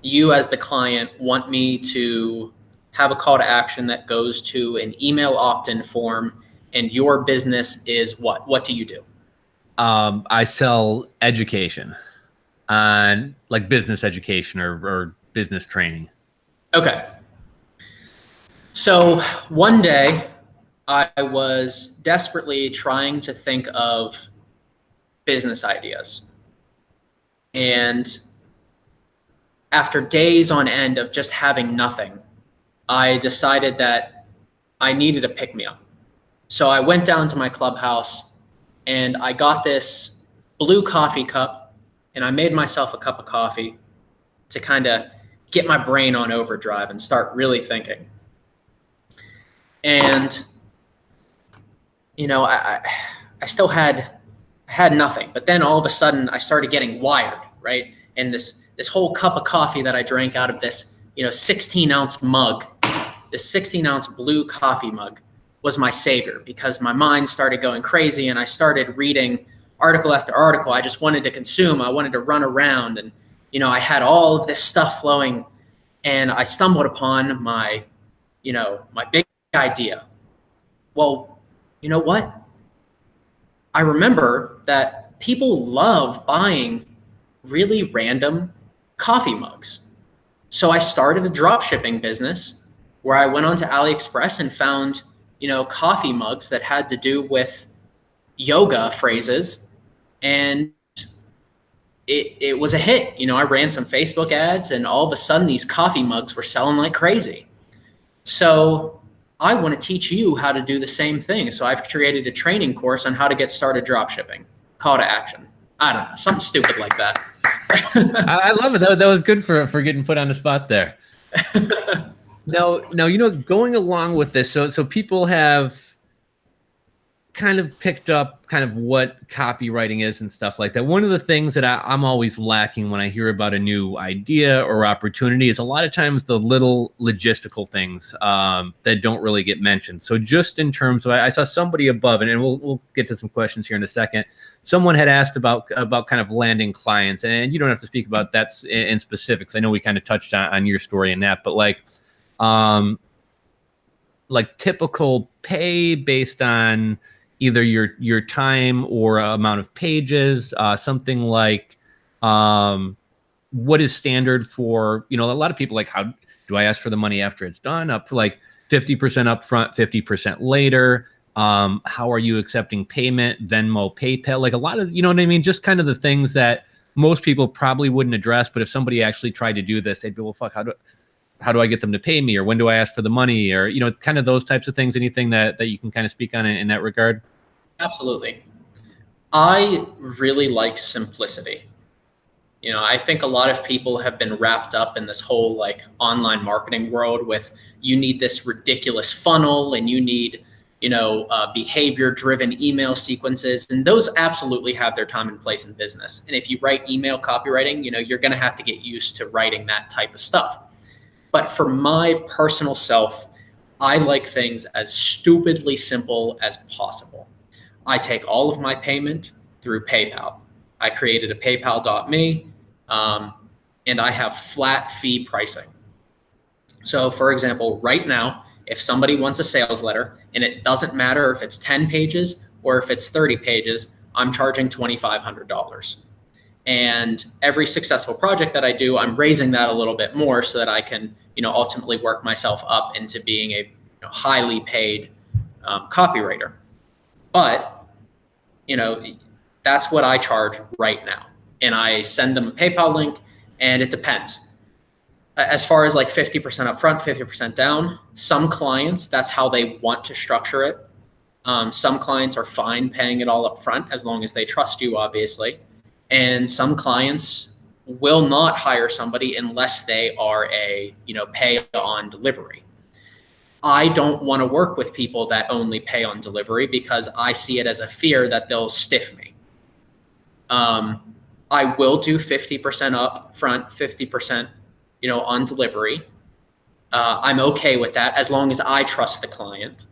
Speaker 2: you as the client want me to have a call to action that goes to an email opt-in form, and your business is what? What do you do?
Speaker 1: I sell education on like business education or business training.
Speaker 2: Okay. So one day I was desperately trying to think of business ideas. And after days on end of just having nothing, I decided that I needed a pick-me-up. So I went down to my clubhouse and I got this blue coffee cup, and I made myself a cup of coffee to kind of get my brain on overdrive and start really thinking. And, I still had nothing, but then all of a sudden I started getting wired, right? And this whole cup of coffee that I drank out of this, 16-ounce mug, this 16-ounce blue coffee mug was my savior, because my mind started going crazy and I started reading article after article. I just wanted to consume. I wanted to run around, and, I had all of this stuff flowing, and I stumbled upon my big idea. Well, you know what? I remember that people love buying really random coffee mugs. So I started a drop shipping business where I went onto AliExpress and found, coffee mugs that had to do with yoga phrases, and it was a hit. You know, I ran some Facebook ads, and all of a sudden these coffee mugs were selling like crazy. So I want to teach you how to do the same thing. So I've created a training course on how to get started drop shipping. Call to action. I don't know, something stupid like that.
Speaker 1: I love it. That was good for getting put on the spot there. Now, you know, going along with this, so people have kind of picked up kind of what copywriting is and stuff like that. One of the things that I'm always lacking when I hear about a new idea or opportunity is a lot of times the little logistical things that don't really get mentioned. So just in terms of, I saw somebody above, and we'll get to some questions here in a second. Someone had asked about kind of landing clients, and you don't have to speak about that in specifics. I know we kind of touched on your story and that, but like typical pay based on either your time or amount of pages, something like what is standard for, you know, a lot of people like, how do I ask for the money after it's done? Up to like 50% upfront, 50% later. How are you accepting payment? Venmo, PayPal, like a lot of, you know what I mean? Just kind of the things that most people probably wouldn't address. But if somebody actually tried to do this, they'd be, well, fuck, how do I get them to pay me? Or when do I ask for the money? Or, you know, kind of those types of things. Anything that you can kind of speak on in that regard?
Speaker 2: Absolutely. I really like simplicity. You know, I think a lot of people have been wrapped up in this whole like online marketing world with, you need this ridiculous funnel and you need, you know, behavior driven email sequences. And those absolutely have their time and place in business. And if you write email copywriting, you know, you're going to have to get used to writing that type of stuff. But for my personal self, I like things as stupidly simple as possible. I take all of my payment through PayPal. I created a paypal.me, and I have flat fee pricing. So for example, right now, if somebody wants a sales letter, and it doesn't matter if it's 10 pages or if it's 30 pages, I'm charging $2,500. And every successful project that I do, I'm raising that a little bit more so that I can, you know, ultimately work myself up into being a highly paid copywriter. But, you know, that's what I charge right now. And I send them a PayPal link, and it depends. As far as like 50% upfront, 50% down, some clients, that's how they want to structure it. Some clients are fine paying it all up front as long as they trust you, obviously. And some clients will not hire somebody unless they are a, you know, pay on delivery. I don't want to work with people that only pay on delivery because I see it as a fear that they'll stiff me. I will do 50% up front, 50%, you know, on delivery. I'm okay with that as long as I trust the client.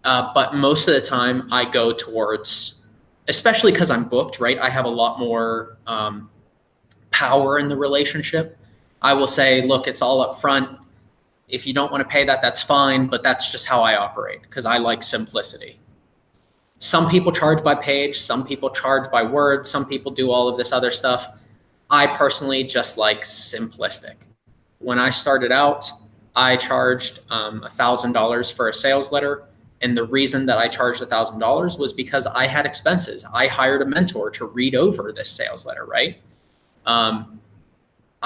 Speaker 2: But most of the time I go towards, especially because I'm booked, right? I have a lot more power in the relationship. I will say, look, it's all up front. If you don't want to pay that, that's fine, but that's just how I operate because I like simplicity. Some people charge by page, some people charge by word, some people do all of this other stuff. I personally just like simplistic. When I started out, I charged $1,000 for a sales letter. And the reason that I charged $1,000 was because I had expenses. I hired a mentor to read over this sales letter, right?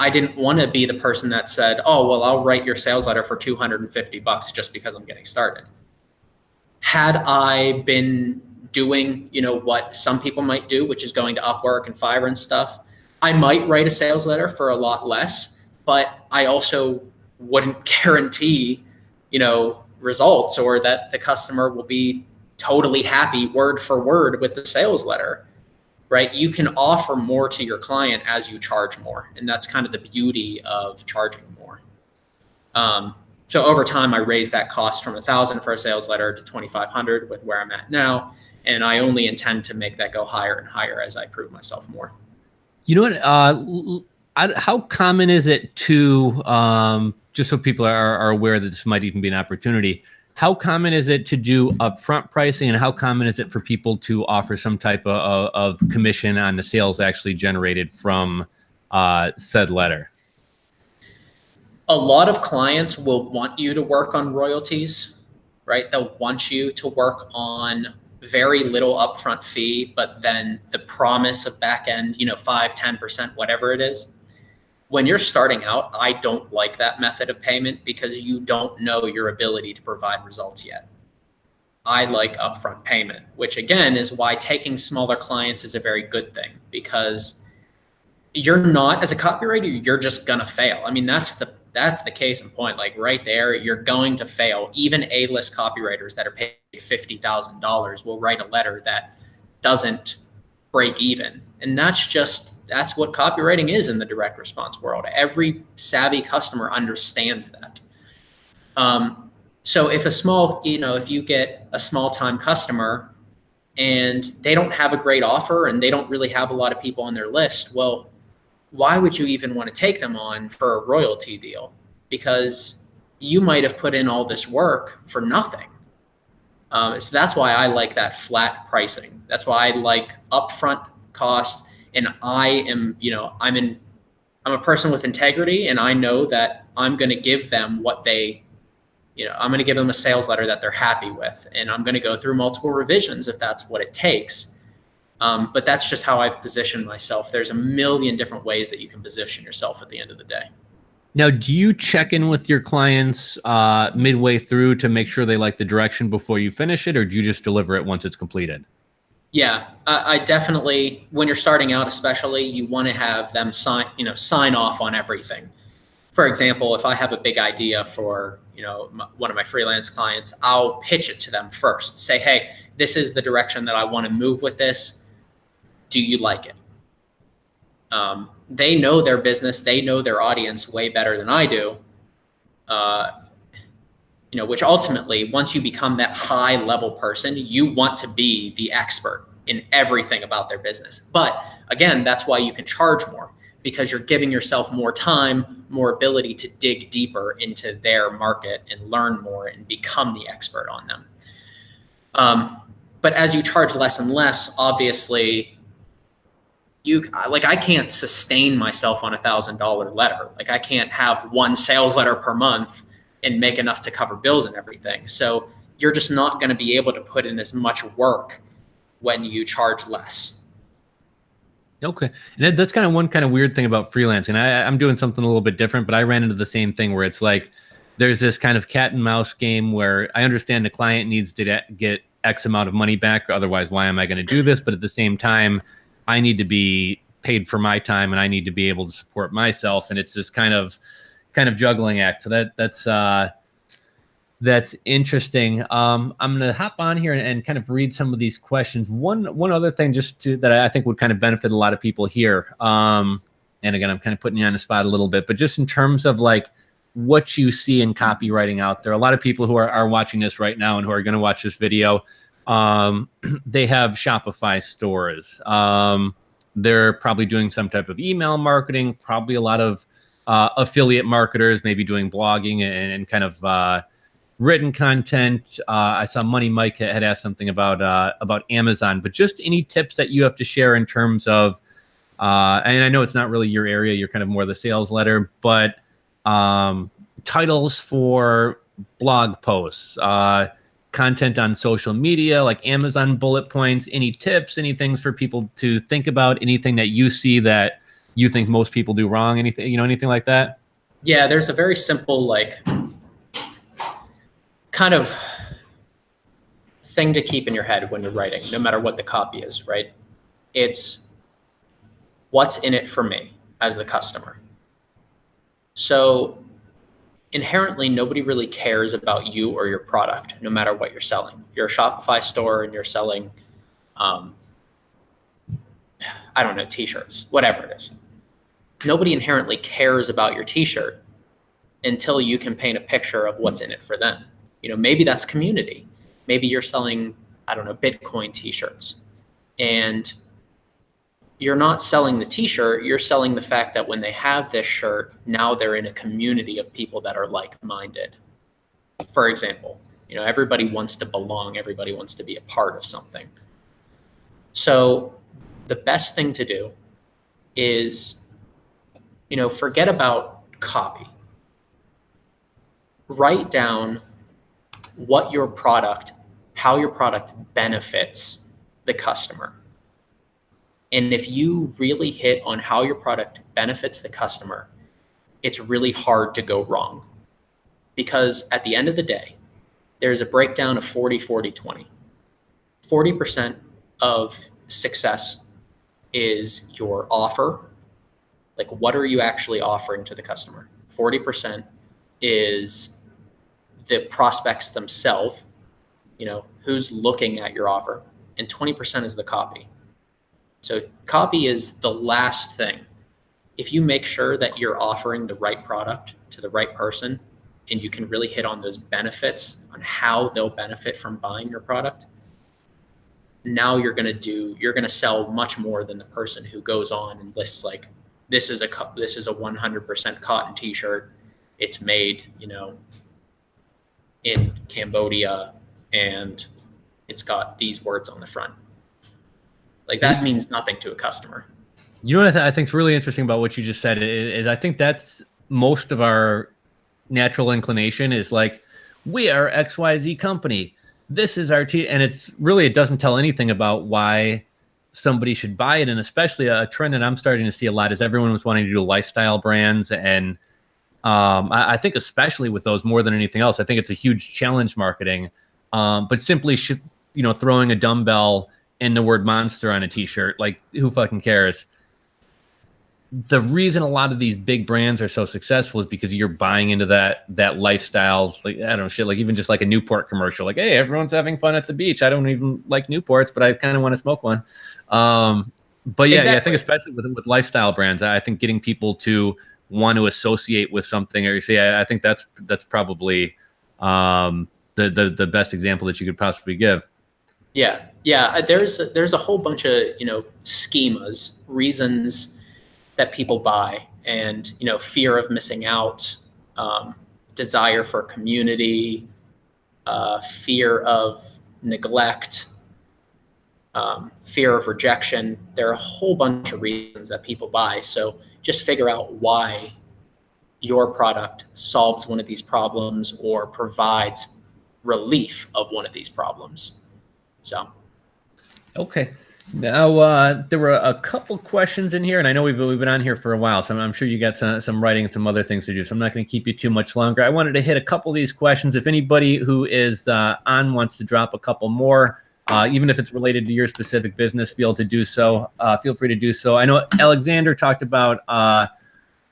Speaker 2: I didn't want to be the person that said, oh, well, I'll write your sales letter for $250 just because I'm getting started. Had I been doing, you know, what some people might do, which is going to Upwork and Fiverr and stuff, I might write a sales letter for a lot less, but I also wouldn't guarantee, you know, results or that the customer will be totally happy word for word with the sales letter, right? You can offer more to your client as you charge more. And that's kind of the beauty of charging more. So over time, I raised that cost from $1,000 for a sales letter to $2,500 with where I'm at now. And I only intend to make that go higher and higher as I prove myself more.
Speaker 1: You know what? How common is it to, just so people are aware that this might even be an opportunity, how common is it to do upfront pricing, and how common is it for people to offer some type of commission on the sales actually generated from said letter?
Speaker 2: A lot of clients will want you to work on royalties, right? They'll want you to work on very little upfront fee, but then the promise of back end, 5, 10%, whatever it is. When you're starting out, I don't like that method of payment because you don't know your ability to provide results yet. I like upfront payment, which again is why taking smaller clients is a very good thing, because you're not, as a copywriter, you're just gonna fail. I mean, that's the case in point. Like right there, you're going to fail. Even A-list copywriters that are paid $50,000 will write a letter that doesn't break even. And that's what copywriting is in the direct response world. Every savvy customer understands that. So if if you get a small time customer and they don't have a great offer and they don't really have a lot of people on their list, well, why would you even want to take them on for a royalty deal? Because you might have put in all this work for nothing. So that's why I like that flat pricing. That's why I like upfront cost. And I'm a person with integrity, and I know that I'm going to give them I'm going to give them a sales letter that they're happy with, and I'm going to go through multiple revisions if that's what it takes. But that's just how I've positioned myself. There's a million different ways that you can position yourself at the end of the day.
Speaker 1: Now, do you check in with your clients midway through to make sure they like the direction before you finish it, or do you just deliver it once it's completed?
Speaker 2: Yeah, I definitely, when you're starting out especially, you want to have them sign off on everything. For example, if I have a big idea for one of my freelance clients, I'll pitch it to them first. Say, hey, this is the direction that I want to move with this. Do you like it? They know their business. They know their audience way better than I do. Which ultimately, once you become that high level person, you want to be the expert in everything about their business. But again, that's why you can charge more, because you're giving yourself more time, more ability to dig deeper into their market and learn more and become the expert on them. But as you charge less and less, obviously, I can't sustain myself on $1,000 letter. Like I can't have one sales letter per month and make enough to cover bills and everything. So you're just not going to be able to put in as much work when you charge less.
Speaker 1: Okay. And that's kind of one kind of weird thing about freelancing. I'm doing something a little bit different, but I ran into the same thing where it's like, there's this kind of cat and mouse game where I understand the client needs to get X amount of money back. Otherwise, why am I going to do this? But at the same time, I need to be paid for my time and I need to be able to support myself. And it's this kind of juggling act. So that's interesting. I'm going to hop on here and kind of read some of these questions. One other thing that I think would kind of benefit a lot of people here. And again, I'm kind of putting you on the spot a little bit, but just in terms of like what you see in copywriting out there, a lot of people who are watching this right now and who are going to watch this video, they have Shopify stores. They're probably doing some type of email marketing, probably a lot of affiliate marketers, maybe doing blogging and kind of written content. I saw Money Mike had asked something about Amazon, but just any tips that you have to share in terms of, and I know it's not really your area, you're kind of more the sales letter, but titles for blog posts, content on social media, like Amazon bullet points, any tips, any things for people to think about, anything that you see that you think most people do wrong, anything like that?
Speaker 2: Yeah, there's a very simple, kind of thing to keep in your head when you're writing, no matter what the copy is, right? It's what's in it for me as the customer. So inherently, nobody really cares about you or your product, no matter what you're selling. If you're a Shopify store and you're selling, t-shirts, whatever it is, nobody inherently cares about your t-shirt until you can paint a picture of what's in it for them. Maybe that's community. Maybe you're selling, Bitcoin t-shirts, and you're not selling the t-shirt, you're selling the fact that when they have this shirt, now they're in a community of people that are like-minded. For example, everybody wants to belong, everybody wants to be a part of something. So the best thing to do is, forget about copy. Write down what your product how your product benefits the customer. And if you really hit on how your product benefits the customer, it's really hard to go wrong. Because at the end of the day, there's a breakdown of 40, 40, 20. 40% of success is your offer. Like, what are you actually offering to the customer? 40% is the prospects themselves, who's looking at your offer. And 20% is the copy. So copy is the last thing. If you make sure that you're offering the right product to the right person, and you can really hit on those benefits on how they'll benefit from buying your product, now you're going to sell much more than the person who goes on and lists like, this is a 100% cotton t-shirt. It's made, in Cambodia, and it's got these words on the front. Like, that means nothing to a customer.
Speaker 1: You know what I think is really interesting about what you just said is I think that's most of our natural inclination is like, we are XYZ company. This is our and it doesn't tell anything about why somebody should buy it. And especially a trend that I'm starting to see a lot is everyone was wanting to do lifestyle brands. And I think especially with those more than anything else, I think it's a huge challenge marketing. But simply throwing a dumbbell and the word monster on a t-shirt, like, who fucking cares? The reason a lot of these big brands are so successful is because you're buying into that lifestyle. Like, I don't know, shit, like even just like a Newport commercial, like, hey, everyone's having fun at the beach. I don't even like Newports, but I kind of want to smoke one. But yeah, exactly. I think especially with lifestyle brands, I think getting people to want to associate with something, or I think that's probably the best example that you could possibly give.
Speaker 2: Yeah. There's a whole bunch of schemas, reasons that people buy, and fear of missing out, desire for community, fear of neglect, fear of rejection. There are a whole bunch of reasons that people buy. So just figure out why your product solves one of these problems or provides relief of one of these problems. So.
Speaker 1: Okay. Now, there were a couple questions in here, and I know we've been on here for a while, so I'm sure you got some writing and some other things to do, so I'm not going to keep you too much longer. I wanted to hit a couple of these questions. If anybody who is on wants to drop a couple more, even if it's related to your specific business field, to do so, feel free to do so. I know Alexander talked about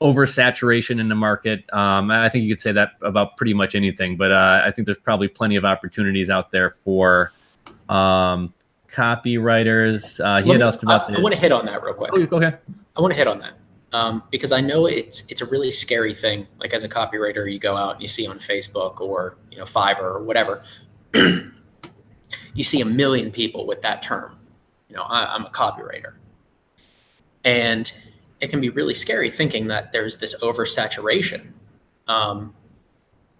Speaker 1: oversaturation in the market. I think you could say that about pretty much anything, but I think there's probably plenty of opportunities out there for copywriters. He had asked about
Speaker 2: I want to hit on that real quick.
Speaker 1: Oh, go ahead.
Speaker 2: I want to hit on that because I know it's a really scary thing. Like, as a copywriter, you go out and you see on Facebook or Fiverr or whatever, you see 1 million people with that term. I'm a copywriter, and it can be really scary thinking that there's this oversaturation.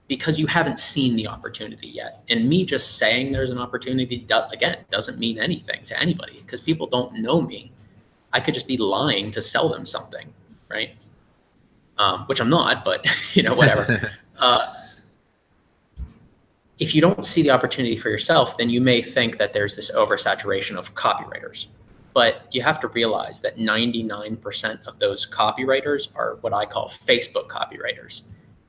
Speaker 2: Because you haven't seen the opportunity yet. And me just saying there's an opportunity, again, doesn't mean anything to anybody because people don't know me. I could just be lying to sell them something, right? Which I'm not, but whatever. If you don't see the opportunity for yourself, then you may think that there's this oversaturation of copywriters. But you have to realize that 99% of those copywriters are what I call Facebook copywriters.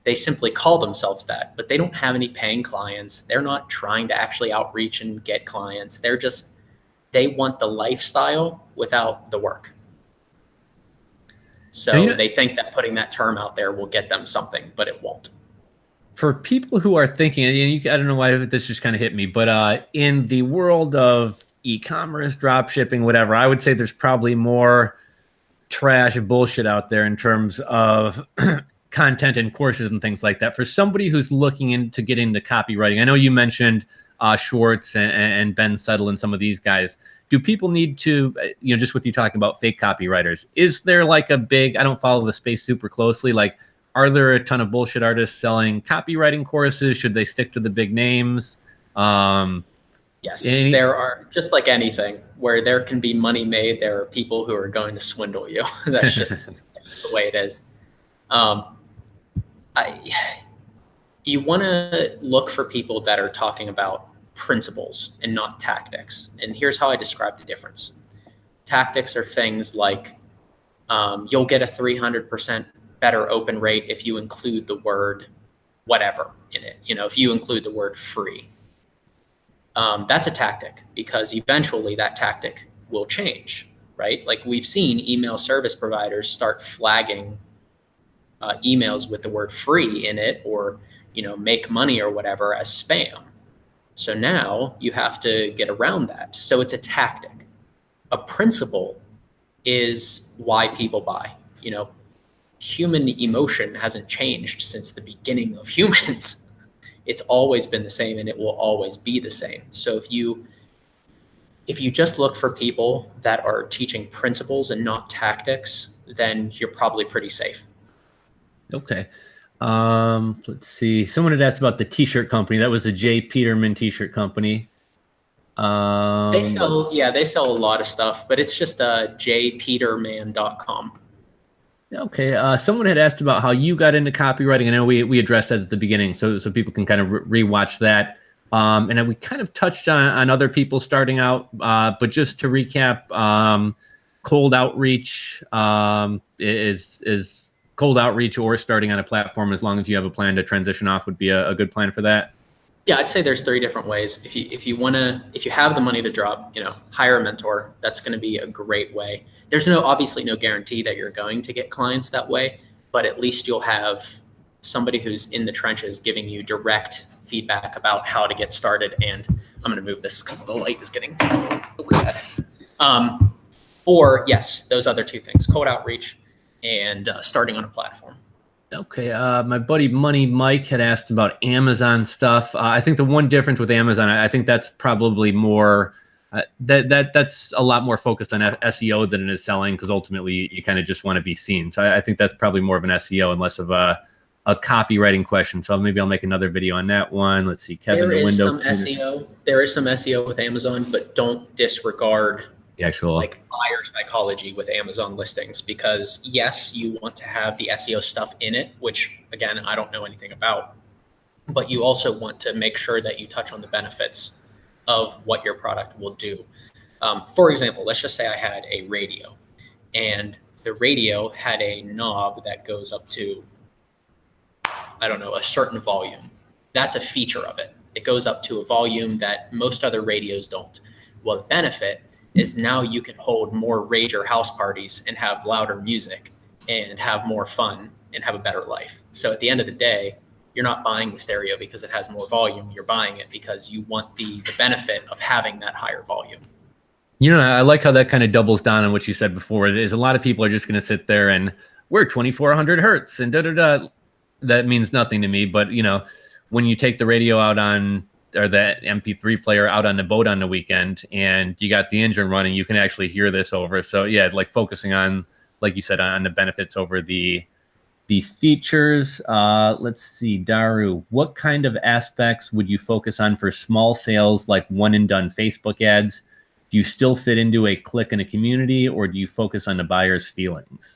Speaker 2: They simply call themselves that, but they don't have any paying clients. They're not trying to actually outreach and get clients. They want the lifestyle without the work. So they think that putting that term out there will get them something, but it won't.
Speaker 1: For people who are thinking, and I don't know why this just kind of hit me, but in the world of e-commerce, drop shipping, whatever, I would say there's probably more trash bullshit out there in terms of content and courses and things like that. For somebody who's looking to get into copywriting, I know you mentioned Schwartz and Ben Settle and some of these guys. Do people need to, just with you talking about fake copywriters, is there like a big, I don't follow the space super closely, like, are there a ton of bullshit artists selling copywriting courses? Should they stick to the big names?
Speaker 2: Yes, there are, just like anything, where there can be money made, there are people who are going to swindle you. That's just the way it is. You want to look for people that are talking about principles and not tactics. And here's how I describe the difference. Tactics are things like you'll get a 300% better open rate if you include the word whatever in it. You know, if you include the word free, that's a tactic, because eventually that tactic will change, right? Like we've seen email service providers start flagging emails with the word free in it, or, you know, make money or whatever, as spam. So now you have to get around that. So it's a tactic. A principle is why people buy. You know, human emotion hasn't changed since the beginning of humans. It's always been the same, and it will always be the same. So if you just look for people that are teaching principles and not tactics, then you're probably pretty safe.
Speaker 1: Okay. Let's see. Someone had asked about the t-shirt company. That was a J. Peterman t-shirt company.
Speaker 2: They sell a lot of stuff, but it's just jpeterman.com.
Speaker 1: Okay. Someone had asked about how you got into copywriting. I know we addressed that at the beginning, so people can kind of rewatch that. And then we kind of touched on other people starting out, but just to recap, cold outreach is cold outreach or starting on a platform, as long as you have a plan to transition off, would be a good plan for that.
Speaker 2: Yeah, I'd say there's 3 different ways. If you have the money to drop, you know, hire a mentor. That's going to be a great way. There's obviously no guarantee that you're going to get clients that way, but at least you'll have somebody who's in the trenches giving you direct feedback about how to get started. And I'm going to move this because the light is getting overhead. Or yes, those other 2 things: cold outreach and starting on a platform.
Speaker 1: Okay, my buddy Money Mike had asked about Amazon stuff. I think the one difference with Amazon, I think that's probably more that's a lot more focused on SEO than it is selling, because ultimately you kind of just want to be seen. So I think that's probably more of an SEO and less of a copywriting question. So maybe I'll make another video on that one. Let's see, Kevin. There is some
Speaker 2: SEO with Amazon, but don't disregard
Speaker 1: the actual
Speaker 2: like buyer psychology with Amazon listings, because yes, you want to have the SEO stuff in it, which again, I don't know anything about, but you also want to make sure that you touch on the benefits of what your product will do. For example, let's just say I had a radio, and the radio had a knob that goes up to, I don't know, a certain volume. That's a feature of it. It goes up to a volume that most other radios don't. Well, the benefit is now you can hold more rager house parties and have louder music and have more fun and have a better life. So at the end of the day, you're not buying the stereo because it has more volume. You're buying it because you want the benefit of having that higher volume.
Speaker 1: You know, I like how that kind of doubles down on what you said before. Is a lot of people are just going to sit there and we're 2400 hertz and da-da-da. That means nothing to me. But, you know, when you take the radio out on, or that MP3 player out on the boat on the weekend and you got the engine running, you can actually hear this over. So yeah, like focusing on, like you said, on the benefits over the features. Let's see, Daru, what kind of aspects would you focus on for small sales, like one and done Facebook ads? Do you still fit into a click in a community, or do you focus on the buyer's feelings?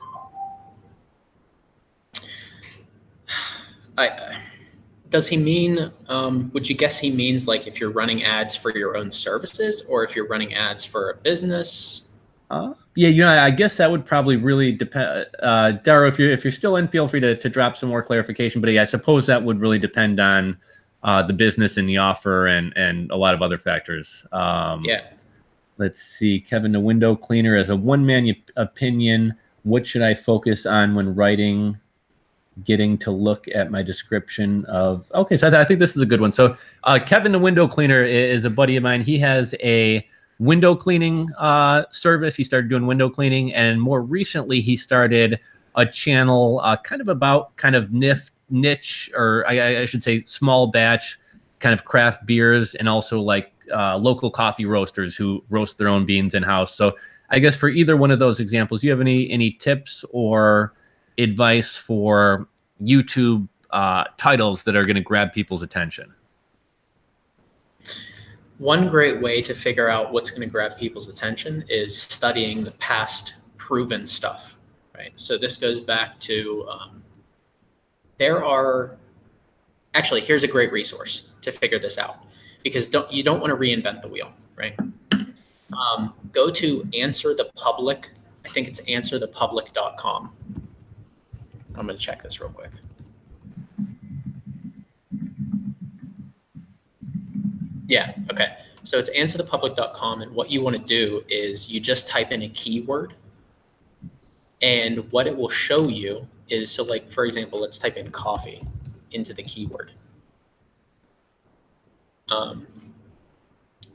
Speaker 2: Does he mean, would you guess he means like if you're running ads for your own services or if you're running ads for a business?
Speaker 1: Yeah, you know, I guess that would probably really depend. Daru, if you're still in, feel free to drop some more clarification. But yeah, I suppose that would really depend on the business and the offer and a lot of other factors.
Speaker 2: Yeah.
Speaker 1: Let's see, Kevin, the window cleaner, as a one-man opinion, what should I focus on when writing? Getting to look at my description of, okay, so I think this is a good one. So Kevin the window cleaner is a buddy of mine. He has a window cleaning service. He started doing window cleaning, and more recently he started a channel kind of about kind of niche, or I should say small batch kind of craft beers, and also like local coffee roasters who roast their own beans in-house. So I guess for either one of those examples, do you have any tips or advice for YouTube titles that are going to grab people's attention?
Speaker 2: One great way to figure out what's going to grab people's attention is studying the past proven stuff, right? So this goes back to, here's a great resource to figure this out. because you don't want to reinvent the wheel, right? Go to Answer the Public. I think it's answerthepublic.com. I'm going to check this real quick. Yeah, okay. So it's answerthepublic.com, and what you want to do is you just type in a keyword, and what it will show you is, so like, for example, let's type in coffee into the keyword.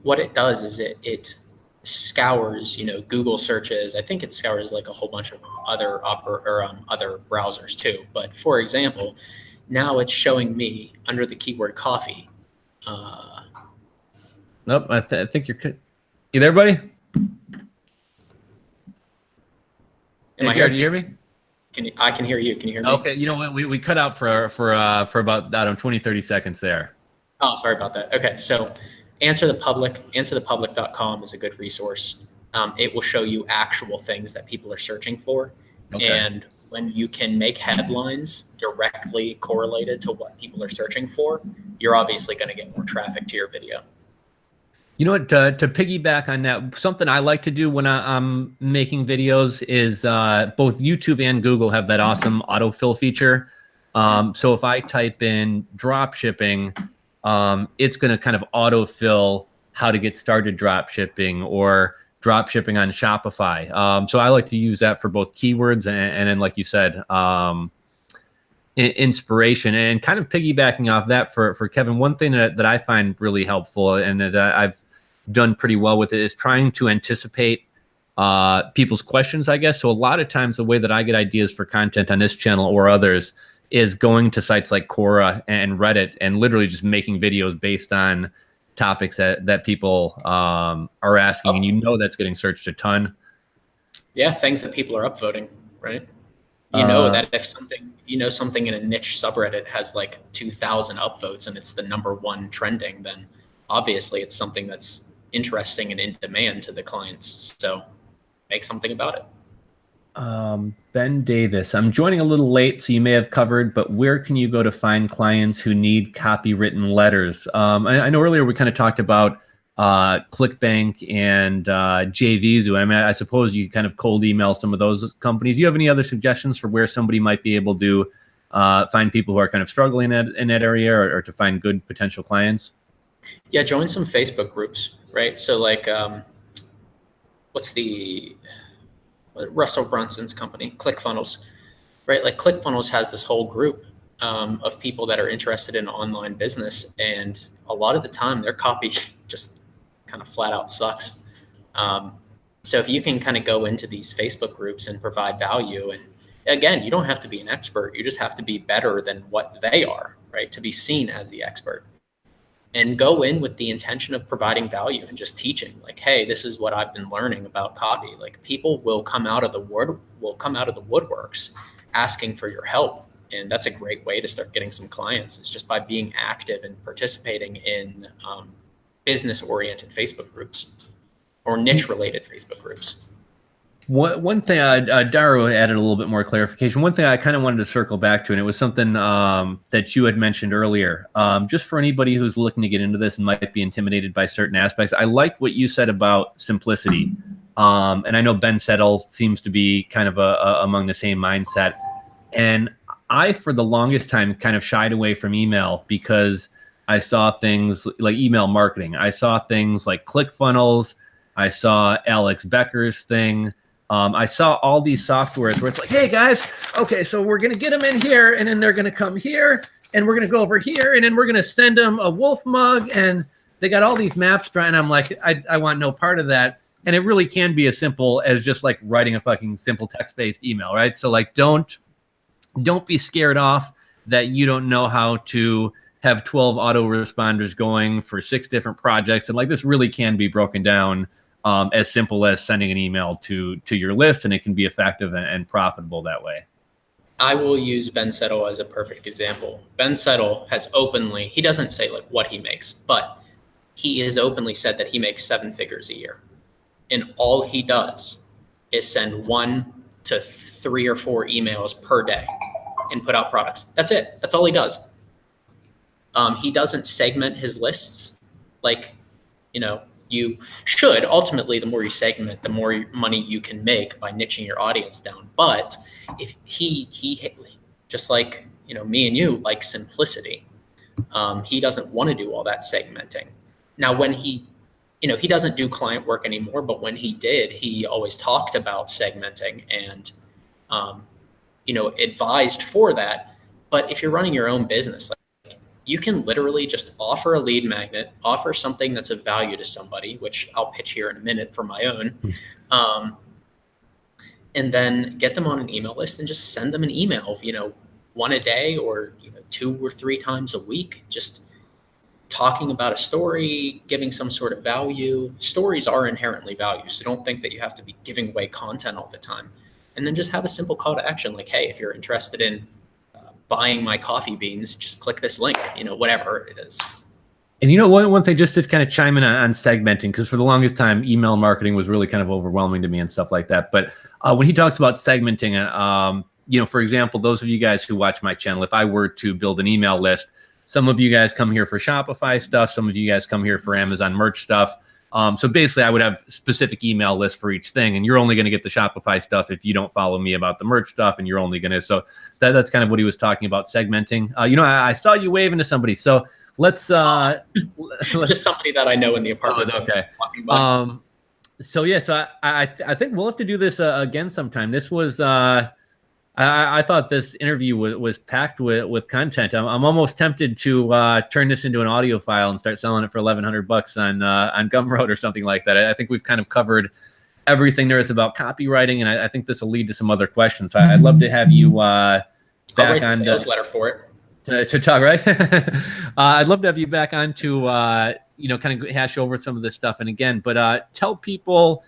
Speaker 2: What it does is it scours, Google searches. I think it scours like a whole bunch of other other browsers too. But for example, now it's showing me under the keyword coffee.
Speaker 1: Nope, I think you there, buddy?
Speaker 2: Am I
Speaker 1: here? Do you hear me?
Speaker 2: I can hear you. Can you hear me?
Speaker 1: Okay, you know what? We cut out for about, I don't know, 20, 30 seconds there.
Speaker 2: Oh, sorry about that. Okay, so Answer the Public, answerthepublic.com is a good resource. It will show you actual things that people are searching for. Okay. And when you can make headlines directly correlated to what people are searching for, you're obviously going to get more traffic to your video.
Speaker 1: You know what, to piggyback on that, something I like to do when I'm making videos is both YouTube and Google have that awesome autofill feature. So if I type in drop shipping, it's going to kind of autofill how to get started drop shipping or drop shipping on Shopify. So I like to use that for both keywords and then, like you said, inspiration. And kind of piggybacking off that for Kevin, one thing that I find really helpful and that I've done pretty well with it is trying to anticipate people's questions, I guess. So a lot of times the way that I get ideas for content on this channel or others is going to sites like Quora and Reddit and literally just making videos based on topics that people are asking, and that's getting searched a ton. Yeah,
Speaker 2: things that people are upvoting, right? That if something in a niche subreddit has like 2,000 upvotes and it's the #1 trending, then obviously it's something that's interesting and in demand to the clients. So make something about it.
Speaker 1: Ben Davis, I'm joining a little late, so you may have covered, but where can you go to find clients who need copywritten letters? I know earlier we kind of talked about ClickBank and JVZoo. I mean, I suppose you kind of cold email some of those companies. Do you have any other suggestions for where somebody might be able to find people who are kind of struggling in that area or to find good potential clients?
Speaker 2: Yeah, join some Facebook groups, right? So like, what's the Russell Brunson's company, ClickFunnels, right? Like ClickFunnels has this whole group of people that are interested in online business, and a lot of the time their copy just kind of flat out sucks. So if you can kind of go into these Facebook groups and provide value, and again, you don't have to be an expert, you just have to be better than what they are, right? To be seen as the expert. And go in with the intention of providing value and just teaching, like, hey, this is what I've been learning about copy. Like, people will come out of the woodworks asking for your help. And that's a great way to start getting some clients, is just by being active and participating in business-oriented Facebook groups or niche-related Facebook groups.
Speaker 1: One thing, Daru added a little bit more clarification. One thing I kind of wanted to circle back to, and it was something that you had mentioned earlier, just for anybody who's looking to get into this and might be intimidated by certain aspects. I like what you said about simplicity. And I know Ben Settle seems to be kind of among the same mindset. And I, for the longest time, kind of shied away from email because I saw things like email marketing. I saw things like ClickFunnels. I saw Alex Becker's thing. I saw all these softwares where it's like, hey guys, okay, so we're going to get them in here, and then they're going to come here, and we're going to go over here, and then we're going to send them a wolf mug, and they got all these maps drawn. And I'm like, I want no part of that. And it really can be as simple as just like writing a fucking simple text-based email, right? So like, don't be scared off that you don't know how to have 12 autoresponders going for 6 different projects. And like, this really can be broken down as simple as sending an email to your list, and it can be effective and profitable that way.
Speaker 2: I will use Ben Settle as a perfect example. Ben Settle has openly, he doesn't say like what he makes, but he has openly said that he makes 7 figures a year. And all he does is send 1 to 3 or 4 emails per day and put out products. That's it. That's all he does. He doesn't segment his lists. Like, you know, you should ultimately, the more you segment, the more money you can make by niching your audience down. But if he just like, you know, me and you like simplicity. He doesn't want to do all that segmenting. Now, when he doesn't do client work anymore, but when he did, he always talked about segmenting and, advised for that. But if you're running your own business, like, you can literally just offer a lead magnet, offer something that's of value to somebody, which I'll pitch here in a minute for my own, and then get them on an email list and just send them an email, one a day or 2 or 3 times a week, just talking about a story, giving some sort of value. Stories are inherently value, so don't think that you have to be giving away content all the time. And then just have a simple call to action, like, hey, if you're interested in buying my coffee beans, just click this link, whatever it is.
Speaker 1: And one thing, just to kind of chime in on segmenting, because for the longest time, email marketing was really kind of overwhelming to me and stuff like that. But when he talks about segmenting, for example, those of you guys who watch my channel, if I were to build an email list, some of you guys come here for Shopify stuff. Some of you guys come here for Amazon merch stuff. So basically, I would have specific email lists for each thing, and you're only going to get the Shopify stuff if you don't follow me about the merch stuff, and you're only going to. So that's kind of what he was talking about, segmenting. I saw you waving to somebody, so let's
Speaker 2: just somebody that I know in the apartment.
Speaker 1: Oh, okay. So I think we'll have to do this again sometime. This was I thought this interview was packed with content. I'm almost tempted to turn this into an audio file and start selling it for $1,100 on Gumroad or something like that. I think we've kind of covered everything there is about copywriting, and I think this will lead to some other questions. So I'd love to have you back
Speaker 2: I'll write on the sales letter for it.
Speaker 1: To talk, right? I'd love to have you back on to kind of hash over some of this stuff. And again, but tell people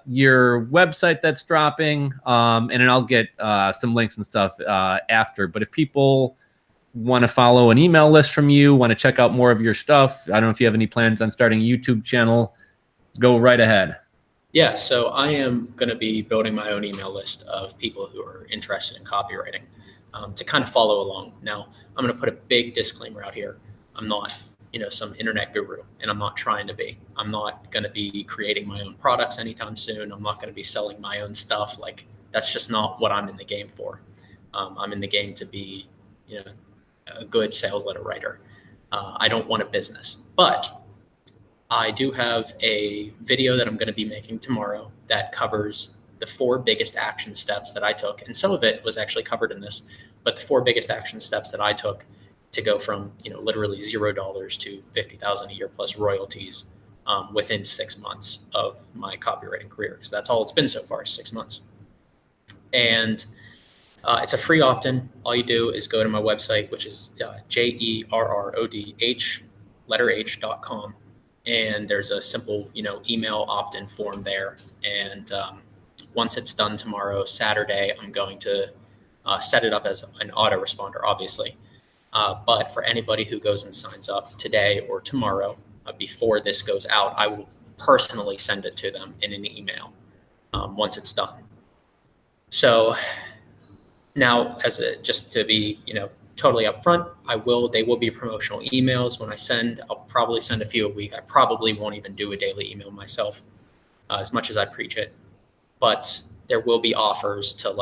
Speaker 1: your website that's dropping, and then I'll get some links and stuff after. But if people want to follow an email list from you, want to check out more of your stuff, I don't know if you have any plans on starting a YouTube channel, go right ahead.
Speaker 2: Yeah, so I am going to be building my own email list of people who are interested in copywriting to kind of follow along. Now, I'm going to put a big disclaimer out here. I'm not some internet guru, and I'm not trying to be. I'm not going to be creating my own products anytime soon. I'm not going to be selling my own stuff. Like, that's just not what I'm in the game for. I'm in the game to be, a good sales letter writer. I don't want a business, but I do have a video that I'm going to be making tomorrow that covers the 4 biggest action steps that I took. And some of it was actually covered in this, but the 4 biggest action steps that I took to go from, literally $0 to $50,000 a year plus royalties within 6 months of my copywriting career, because that's all it's been so far, 6 months. And it's a free opt-in. All you do is go to my website, which is jerrodh.com. And there's a simple, email opt-in form there. And once it's done tomorrow, Saturday, I'm going to set it up as an autoresponder, obviously. But for anybody who goes and signs up today or tomorrow, before this goes out, I will personally send it to them in an email once it's done. So now, just to be, totally upfront, they will be promotional emails when I send. I'll probably send a few a week. I probably won't even do a daily email myself, as much as I preach it. But there will be offers to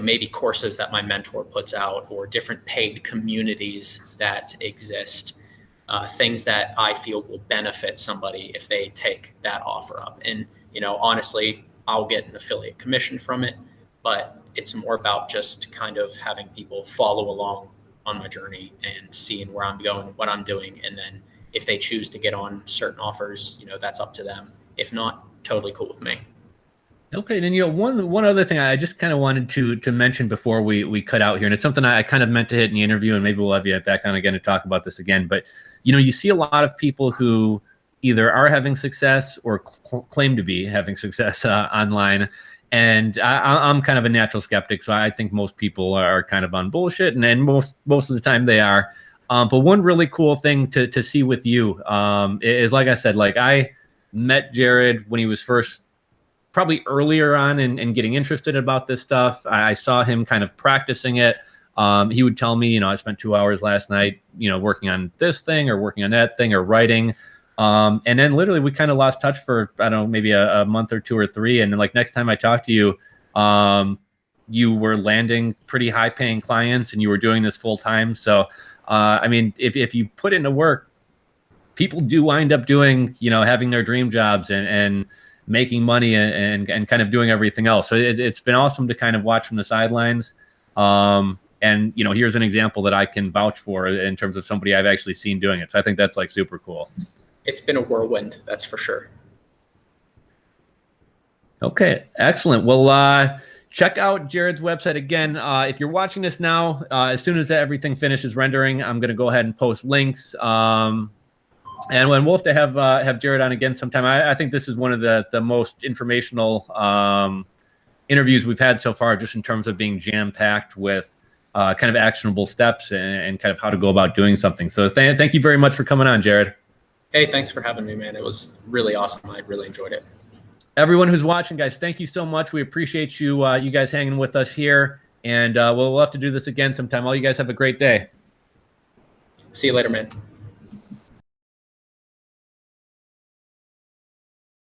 Speaker 2: maybe courses that my mentor puts out, or different paid communities that exist, things that I feel will benefit somebody if they take that offer up. And, honestly, I'll get an affiliate commission from it, but it's more about just kind of having people follow along on my journey and seeing where I'm going, what I'm doing. And then if they choose to get on certain offers, that's up to them. If not, totally cool with me.
Speaker 1: Okay, then one other thing I just kind of wanted to mention before we cut out here, and it's something I kind of meant to hit in the interview, and maybe we'll have you back on again to talk about this again. But you see a lot of people who either are having success or claim to be having success online, and I'm kind of a natural skeptic, so I think most people are kind of on bullshit, and most of the time they are. But one really cool thing to see with you is, like I said, like I met Jared when he was probably earlier on in getting interested about this stuff. I saw him kind of practicing it. he would tell me, you know, I spent 2 hours last night, you know, working on this thing or working on that thing or writing. And then literally we kind of lost touch for, I don't know, maybe a month or 2 or 3. And then like next time I talked to you, you were landing pretty high paying clients and you were doing this full time. So, I mean, if you put into work, people do wind up doing, you know, having their dream jobs and making money and kind of doing everything else. So it's been awesome to kind of watch from the sidelines. And, you know, here's an example that I can vouch for in terms of somebody I've actually seen doing it. So I think that's like super cool.
Speaker 2: It's been a whirlwind, that's for sure.
Speaker 1: Okay, excellent. Well, check out Jared's website again. If you're watching this now, as soon as everything finishes rendering, I'm going to go ahead and post links. And when we'll have to have Jared on again sometime. I think this is one of the most informational interviews we've had so far, just in terms of being jam-packed with kind of actionable steps and kind of how to go about doing something. So thank you very much for coming on, Jared.
Speaker 2: Hey, thanks for having me, man. It was really awesome. I really enjoyed it.
Speaker 1: Everyone who's watching, guys, thank you so much. We appreciate you you guys hanging with us here. And we'll have to do this again sometime. All you guys have a great day.
Speaker 2: See you later, man.